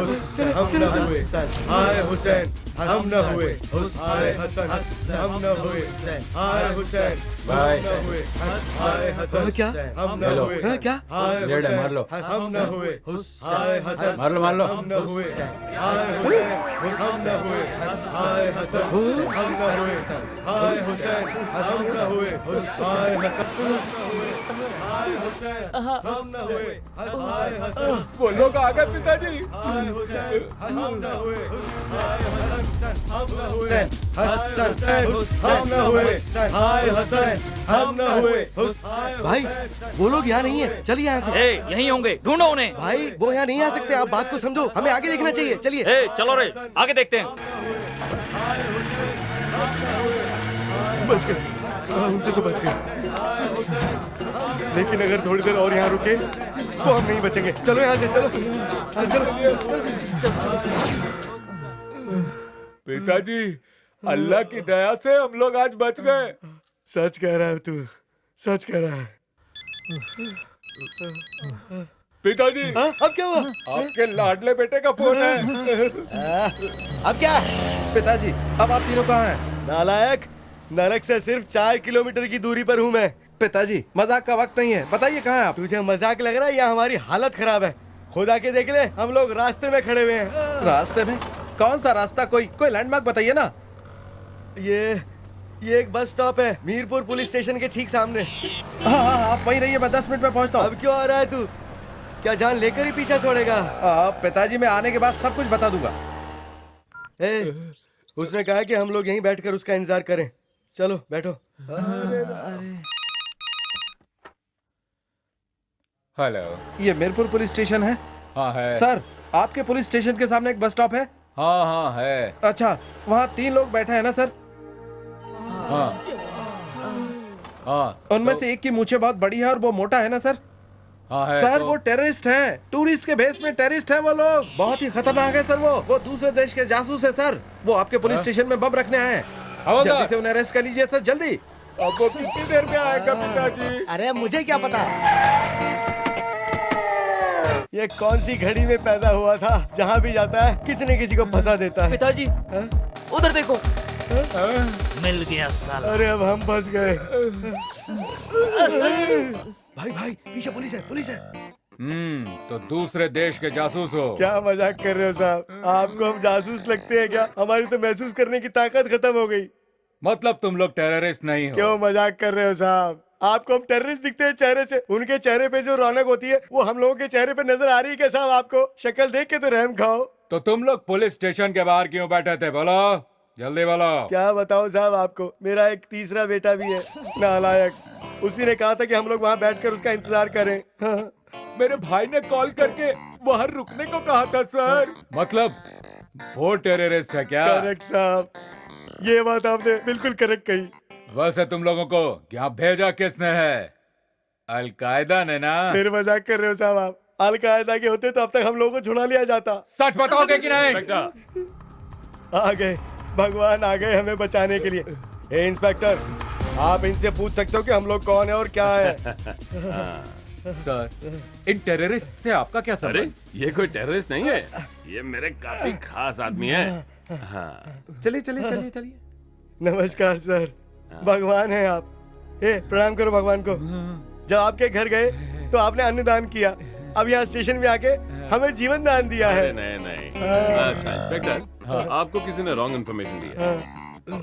हम ना हुए। हाय हुसैन, हम ना हुए। हाय हसन, हम ना हुए। हाय हुसैन, हम ना हुए। हाय हसन, क्या हम ना हुए? क्या? हाय हुसैन, मार लो। हम ना हुए। हाय हसन, मार लो हम ना हुए। हाय हुसैन, हम ना हुए। हाय हसन, हम ना हुए। हाय हुसैन, हम ना हुए। हाय हसन, हाय हुसैन, हम ना हुए। हाय हसन, वो लोग आ गए पिताजी। हाय हुसैन, हम ना हुए। हाय हसन, हम ना हुए। हसन, हम ना हुए। हाय हसन, हम ना हुए। भाई वो लोग यहाँ नहीं है, चलिए यहाँ से। यहीं होंगे, ढूंढो उन्हें। भाई वो यहाँ नहीं आ सकते, आप बात को समझो, हमें आगे देखना चाहिए। चलिए। चलो रे, आगे देखते हैं। बच गए, उनसे तो बच गए। लेकिन अगर थोड़ी देर और यहाँ रुके तो हम नहीं बचेंगे। चलो यहाँ से, चलो चलो। पिताजी, अल्लाह की दया से हम लोग आज बच गए। सच कह रहा है तू, सच कह रहा है। पिताजी, अब क्या हुआ? आपके लाडले बेटे का फोन है। अब क्या? पिताजी अब आप तीनों कहाँ हैं? नालायक, नरक से सिर्फ 4 किलोमीटर की दूरी पर हूँ मैं। पिताजी मजाक का वक्त नहीं है, बताइए कहाँ हैं आप? तुझे मजाक लग रहा है या हमारी हालत खराब है? खुदा के देख ले, हम लोग रास्ते में खड़े हुए हैं। रास्ते में? कौन सा रास्ता? कोई लैंडमार्क बताइए ना। ये एक बस स्टॉप है, मीरपुर पुलिस स्टेशन के ठीक सामने। हाँ आप वहीं रहिए, मैं 10 मिनट में पहुंचता हूँ। अब क्यों आ रहा है तू? क्या जान लेकर ही पीछा छोड़ेगा? पिताजी मैं आने के बाद सब कुछ बता दूंगा। उसने कहा कि हम लोग यहीं बैठकर उसका इंतजार करें। चलो बैठो। हेलो। ये मीरपुर पुलिस स्टेशन है? हाँ है। सर आपके पुलिस स्टेशन के सामने एक बस स्टॉप है? हाँ हाँ है। अच्छा, वहाँ 3 लोग बैठे हैं ना सर? हाँ हाँ। उनमें से एक की मूछें बहुत बड़ी है और वो मोटा है ना सर? हाँ है। सर वो टेररिस्ट हैं, टूरिस्ट के भेस में टेररिस्ट हैं वो लोग। बहुत ही खतरनाक है सर वो दूसरे देश के जासूस है सर। वो आपके पुलिस स्टेशन में बम रखने आए हैं। जल्दी से उन्हें अरेस्ट कर लीजिए सर, जल्दी। अब वो कितनी देर में आएगा पिताजी? अरे मुझे क्या पता। ये कौन सी घड़ी में पैदा हुआ था, जहाँ भी जाता है किसी न किसी को फंसा देता है। पिताजी, उधर देखो। मिल गया साला। अरे अब हम फंस गए। भाई पीछे पुलिस है, पुलिस है। तो दूसरे देश के जासूस हो? क्या मजाक कर रहे हो साहब? आपको हम जासूस लगते हैं क्या? हमारी तो महसूस करने की ताकत खत्म हो गई। मतलब तुम लोग टेररिस्ट नहीं हो? क्यों मजाक कर रहे हो साहब? आपको हम टेररिस्ट दिखते हैं चेहरे से? उनके चेहरे पे जो रौनक होती है वो हम लोगों के चेहरे पे नजर आ रही है क्या साहब? आपको शक्ल देख के तो रहम खाओ। तो तुम लोग पुलिस स्टेशन के बाहर क्यों बैठे थे? बोलो, जल्दी बोलो। क्या बताओ साहब आपको, मेरा एक तीसरा बेटा भी है, नालायक। उसी ने कहा था कि हम लोग वहाँ बैठकर उसका इंतजार करें। मेरे भाई ने कॉल करके वहाँ रुकने को कहा था सर। मतलब वो टेररिस्ट है क्या? करेक्ट साहब, ये बात आपने बिल्कुल करेक्ट कही। वैसे तुम लोगों को यहाँ भेजा किसने है? अलकायदा ने ना? फिर मजाक कर रहे हो साहब आप? अलकायदा के होते तो अब तक हम लोगों को छुड़ा लिया जाता। सच बताओगे कि नहीं? इंस्पेक्टर, आ गए, भगवान आ गए हमें बचाने के लिए। ए इंस्पेक्टर, आप इनसे पूछ सकते हो कि हम लोग कौन है और क्या है। सर, इन टेररिस्ट से आपका क्या अरे संबंध? ये कोई टेररिस्ट नहीं है, ये मेरे काफी खास आदमी है। हाँ, चलिए चलिए चलिए चलिए। नमस्कार सर, भगवान है आप। ए प्रणाम करो भगवान को। जब आपके घर गए तो आपने अन्नदान किया, अब यहाँ स्टेशन में आके हमें जीवन दान दिया है। अरे नहीं नहीं, अच्छा इंस्पेक्टर, आपको किसी ने रॉन्ग इन्फॉर्मेशन दी है।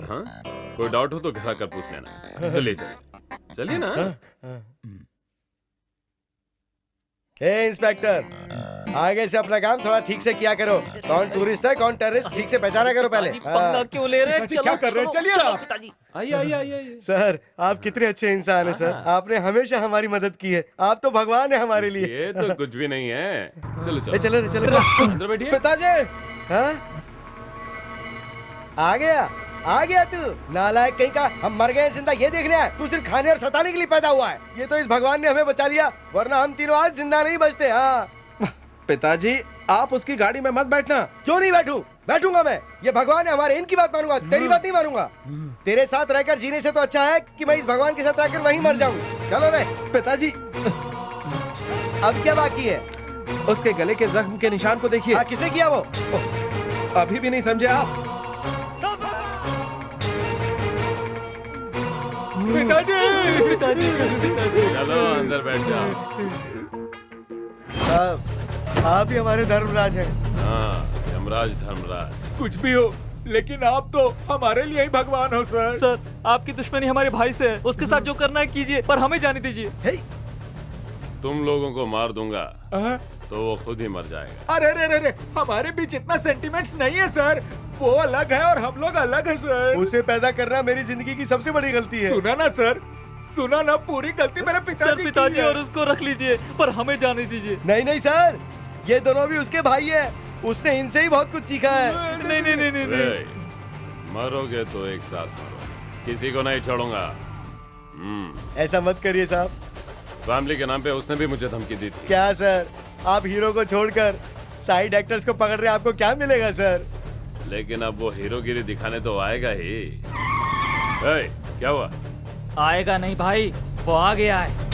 हाँ, कोई डाउट हो तो घर आकर पूछ लेना। चलिए चलिए चलिए ना। ए इंस्पेक्टर, आगे से अपना काम थोड़ा ठीक से किया करो। कौन टूरिस्ट है कौन टेररिस्ट, ठीक से पहचाना करो पहले। पंगा क्यों ले रहे? पिताजी, क्या कर रहे हैं? चलिए चलो आप। पिताजी। आइए आइए आइए आइए। सर आप कितने अच्छे इंसान हैं सर, आपने हमेशा हमारी मदद की है। आप तो भगवान है हमारे लिए। ये तो कुछ भी नहीं है। चलो ए, चलो चलो चलो अंदर बैठिए। पिताजी, हाँ? आ गया तू नालायक कहीं का। हम मर गए जिंदा ये देखने आए, तू सिर्फ खाने और सताने के लिए पैदा हुआ है। ये तो इस भगवान ने हमें बचा लिया, वरना हम तीनों आज जिंदा नहीं बचते। हाँ पिताजी आप उसकी गाड़ी में मत बैठना। क्यों नहीं बैठूंगा मैं। ये भगवान है हमारे, इनकी बात मानूंगा, तेरी बात नहीं मानूंगा। तेरे साथ रहकर जीने से तो अच्छा है कि मैं इस भगवान के साथ रहकर वहीं मर जाऊं। चलो रे। पिताजी, अब क्या बाकी है? उसके गले के जख्म के निशान को देखिए। किसने किया वो? अभी भी नहीं समझे आप? पिताजी, चलो अंदर बैठ जाओ। आप ही हमारे धर्मराज हैं। हाँ, यमराज धर्मराज। कुछ भी हो, लेकिन आप तो हमारे लिए ही भगवान हो सर। सर, आपकी दुश्मनी हमारे भाई से है, उसके साथ जो करना है कीजिए, पर हमें जाने दीजिए। तुम लोगों को मार दूंगा तो वो खुद ही मर जाएगा। अरे रे रे रे, हमारे बीच इतना सेंटिमेंट्स नहीं है सर। वो अलग है और हम लोग अलग है सर। उसे पैदा करना मेरी जिंदगी की सबसे बड़ी गलती है। सुना ना सर, सुना ना, पूरी गलती मेरे पिताजी की है। और उसको रख लीजिए, पर हमें जाने दीजिए। नहीं सर, ये दोनों भी उसके भाई है। उसने इनसे ही बहुत कुछ सीखा है। नहीं, मरोगे तो एक साथ मरो, किसी को नहीं छोड़ूंगा। ऐसा मत करिए साहब। फैमिली के नाम पे उसने भी मुझे धमकी दी थी। क्या सर, आप हीरो को छोड़कर साइड एक्टर्स को पकड़ रहे हैं, आपको क्या मिलेगा सर? लेकिन अब वो हीरोगिरी दिखाने तो आएगा ही। क्या हुआ? आएगा नहीं भाई, वो आ गया है।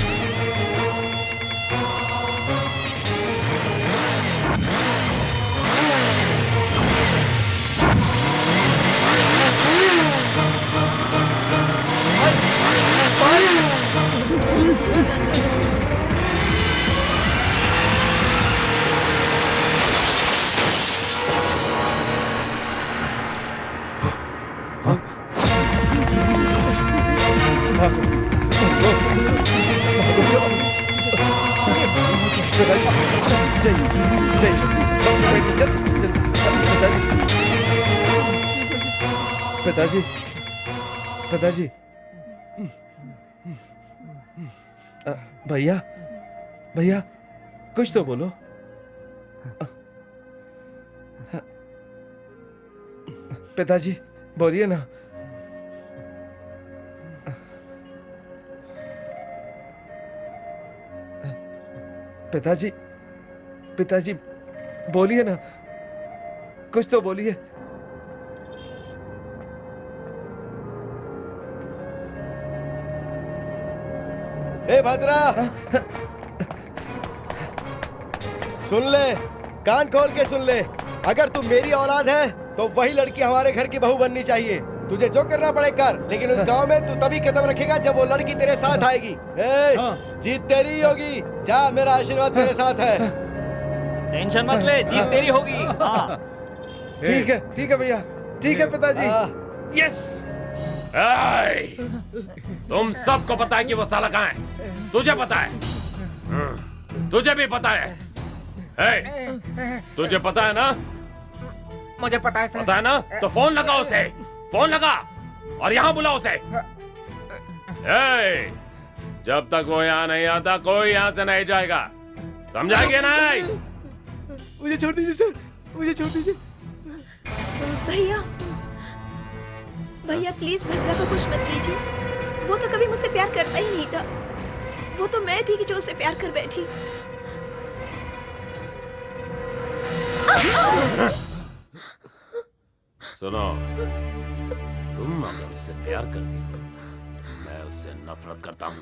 पिताजी, पिताजी, भैया, भैया, कुछ तो बोलो। पिताजी बोलिए ना। पिताजी, पिताजी बोलिए ना, कुछ तो बोलिए। ए भद्रा, सुन ले, कान खोल के सुन ले। अगर तू मेरी औलाद है तो वही लड़की हमारे घर की बहू बननी चाहिए। तुझे जो करना पड़े कर, लेकिन उस गांव में तू तभी कदम रखेगा जब वो लड़की तेरे साथ आएगी। जीत तेरी ही होगी। जा, मेरा आशीर्वाद तेरे साथ है। टेंशन मत ले, जीत तेरी होगी। हाँ। ठीक है भैया, ठीक है पिताजी। यस। तुम सबको पता है कि वो साला कहाँ है? तुझे पता है? तुझे भी पता है? तुझे पता है ना? मुझे पता है सर। पता है ना? तो फोन लगा उसे, फोन लगा और यहाँ बुला उसे। जब तक वो यहाँ नहीं आता कोई यहाँ से नहीं जाएगा, समझाएंगे नहीं? मुझे छोड़ दीजिए सर, मुझे छोड़ दीजिए। भैया भैया प्लीज भद्रा को कुछ मत कीजिए। वो तो कभी मुझसे प्यार करता ही नहीं था। वो तो मैं थी कि जो उसे प्यार कर बैठी। सुनो, तुम अगर उससे प्यार करती हो तो मैं उससे नफरत करता हूँ।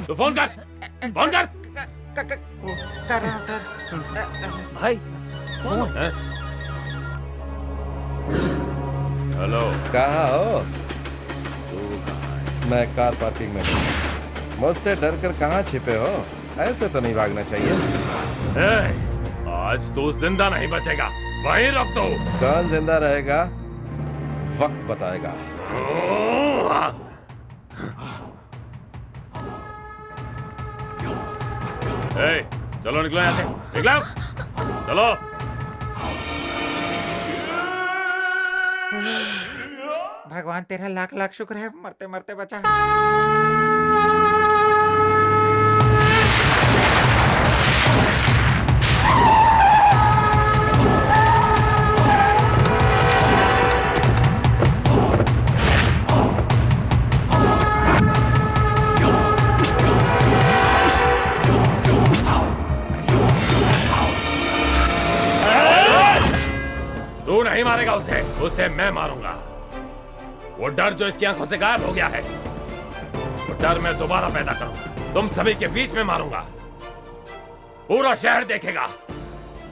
तू फोन कर, फोन कर। कर रहा हूं सर। भाई फोन। हेलो, कहाँ हो? तू कहाँ है? मैं कार पार्किंग में हूँ। मुझसे डर कर कहाँ छिपे हो? ऐसे तो नहीं भागना चाहिए। आज तू जिंदा नहीं बचेगा, वहीं रख दो। कौन जिंदा रहेगा वक्त बताएगा। चलो निकलो यहाँ से, निकलो, चलो। भगवान तेरा लाख लाख शुक्र है, मरते मरते बचा। तू नहीं मारेगा उसे, उसे मैं मारूंगा। वो डर जो इसकी आंखों से गायब हो गया है, वो डर मैं दोबारा पैदा करूंगा। तुम सभी के बीच में मारूंगा। पूरा शहर देखेगा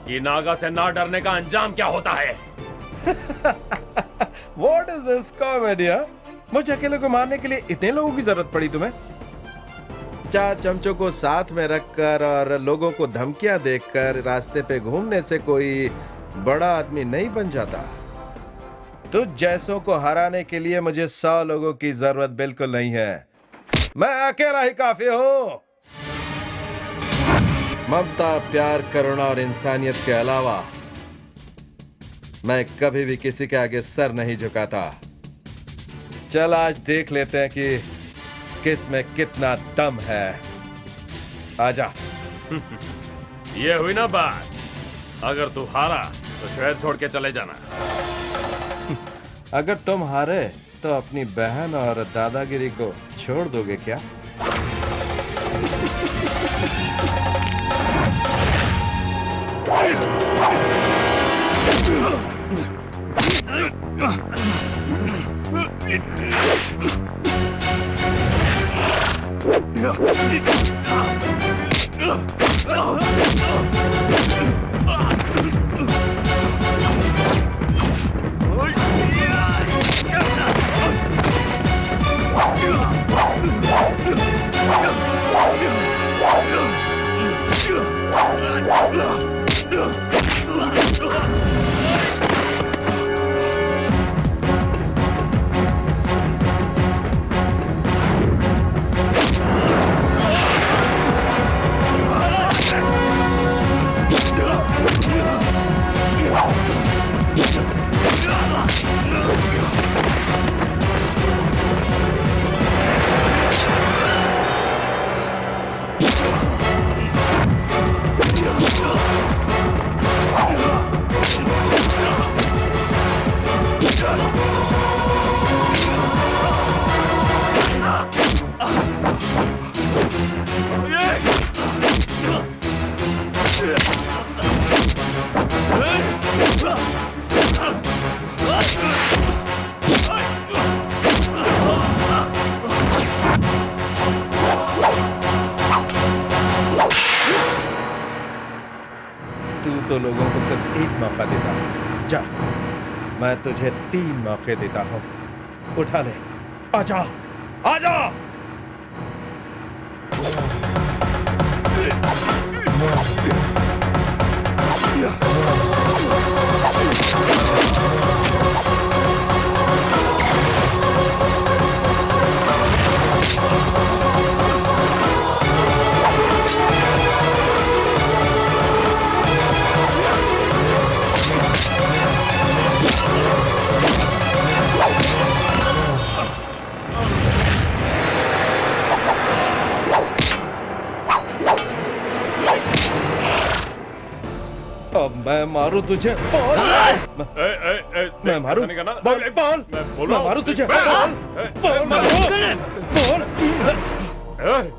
कि नागा से ना डरने का अंजाम क्या होता है। What is this comedy? मुझे अकेले को मारने के लिए इतने लोगों की जरूरत पड़ी तुम्हें? 4 चमचों को साथ में रखकर और लोगों को धमकियां देकर रास्ते पे घूमने से कोई बड़ा आदमी नहीं बन जाता। तुझ जैसों को हराने के लिए मुझे 100 लोगों की जरूरत बिल्कुल नहीं है। मैं अकेला ही काफी हूं। ममता, प्यार, करुणा और इंसानियत के अलावा मैं कभी भी किसी के आगे सर नहीं झुकाता। चल आज देख लेते हैं कि किस में कितना दम है। आजा। ये हुई ना बात। अगर तू हारा तो शहर छोड़ के चले जाना। अगर तुम हारे तो अपनी बहन और दादागिरी को छोड़ दोगे क्या? तो लोगों को सिर्फ एक मौका देता हूं। जा, मैं तुझे 3 मौके देता हूं। उठा ले। आजा, आजा। अब मैं मारूं तुझे, बोल। मैं मारूं, ऐसा नहीं करना। बोल, बोल। मैं बोल मैं रहा हूँ। मारूं तुझे, मैं- बोल, बोल, बोल।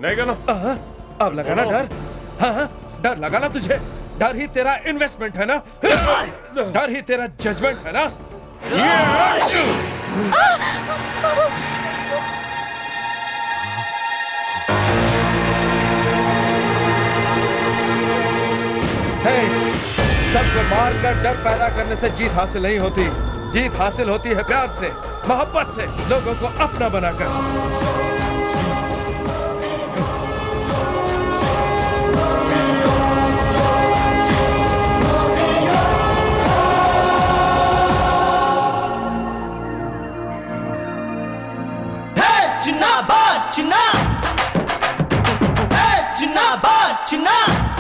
नहीं करना। अब लगाना डर। हाँ, डर लगाना तुझे। डर ही तेरा इन्वेस्टमेंट है ना, डर ही तेरा जजमेंट है ना। हे, सबको मारकर डर पैदा करने से जीत हासिल नहीं होती। जीत हासिल होती है प्यार से, मोहब्बत से, लोगों को अपना बनाकर। Jinnabad, Jinnah! Hey, Jinnabad, Jinnah!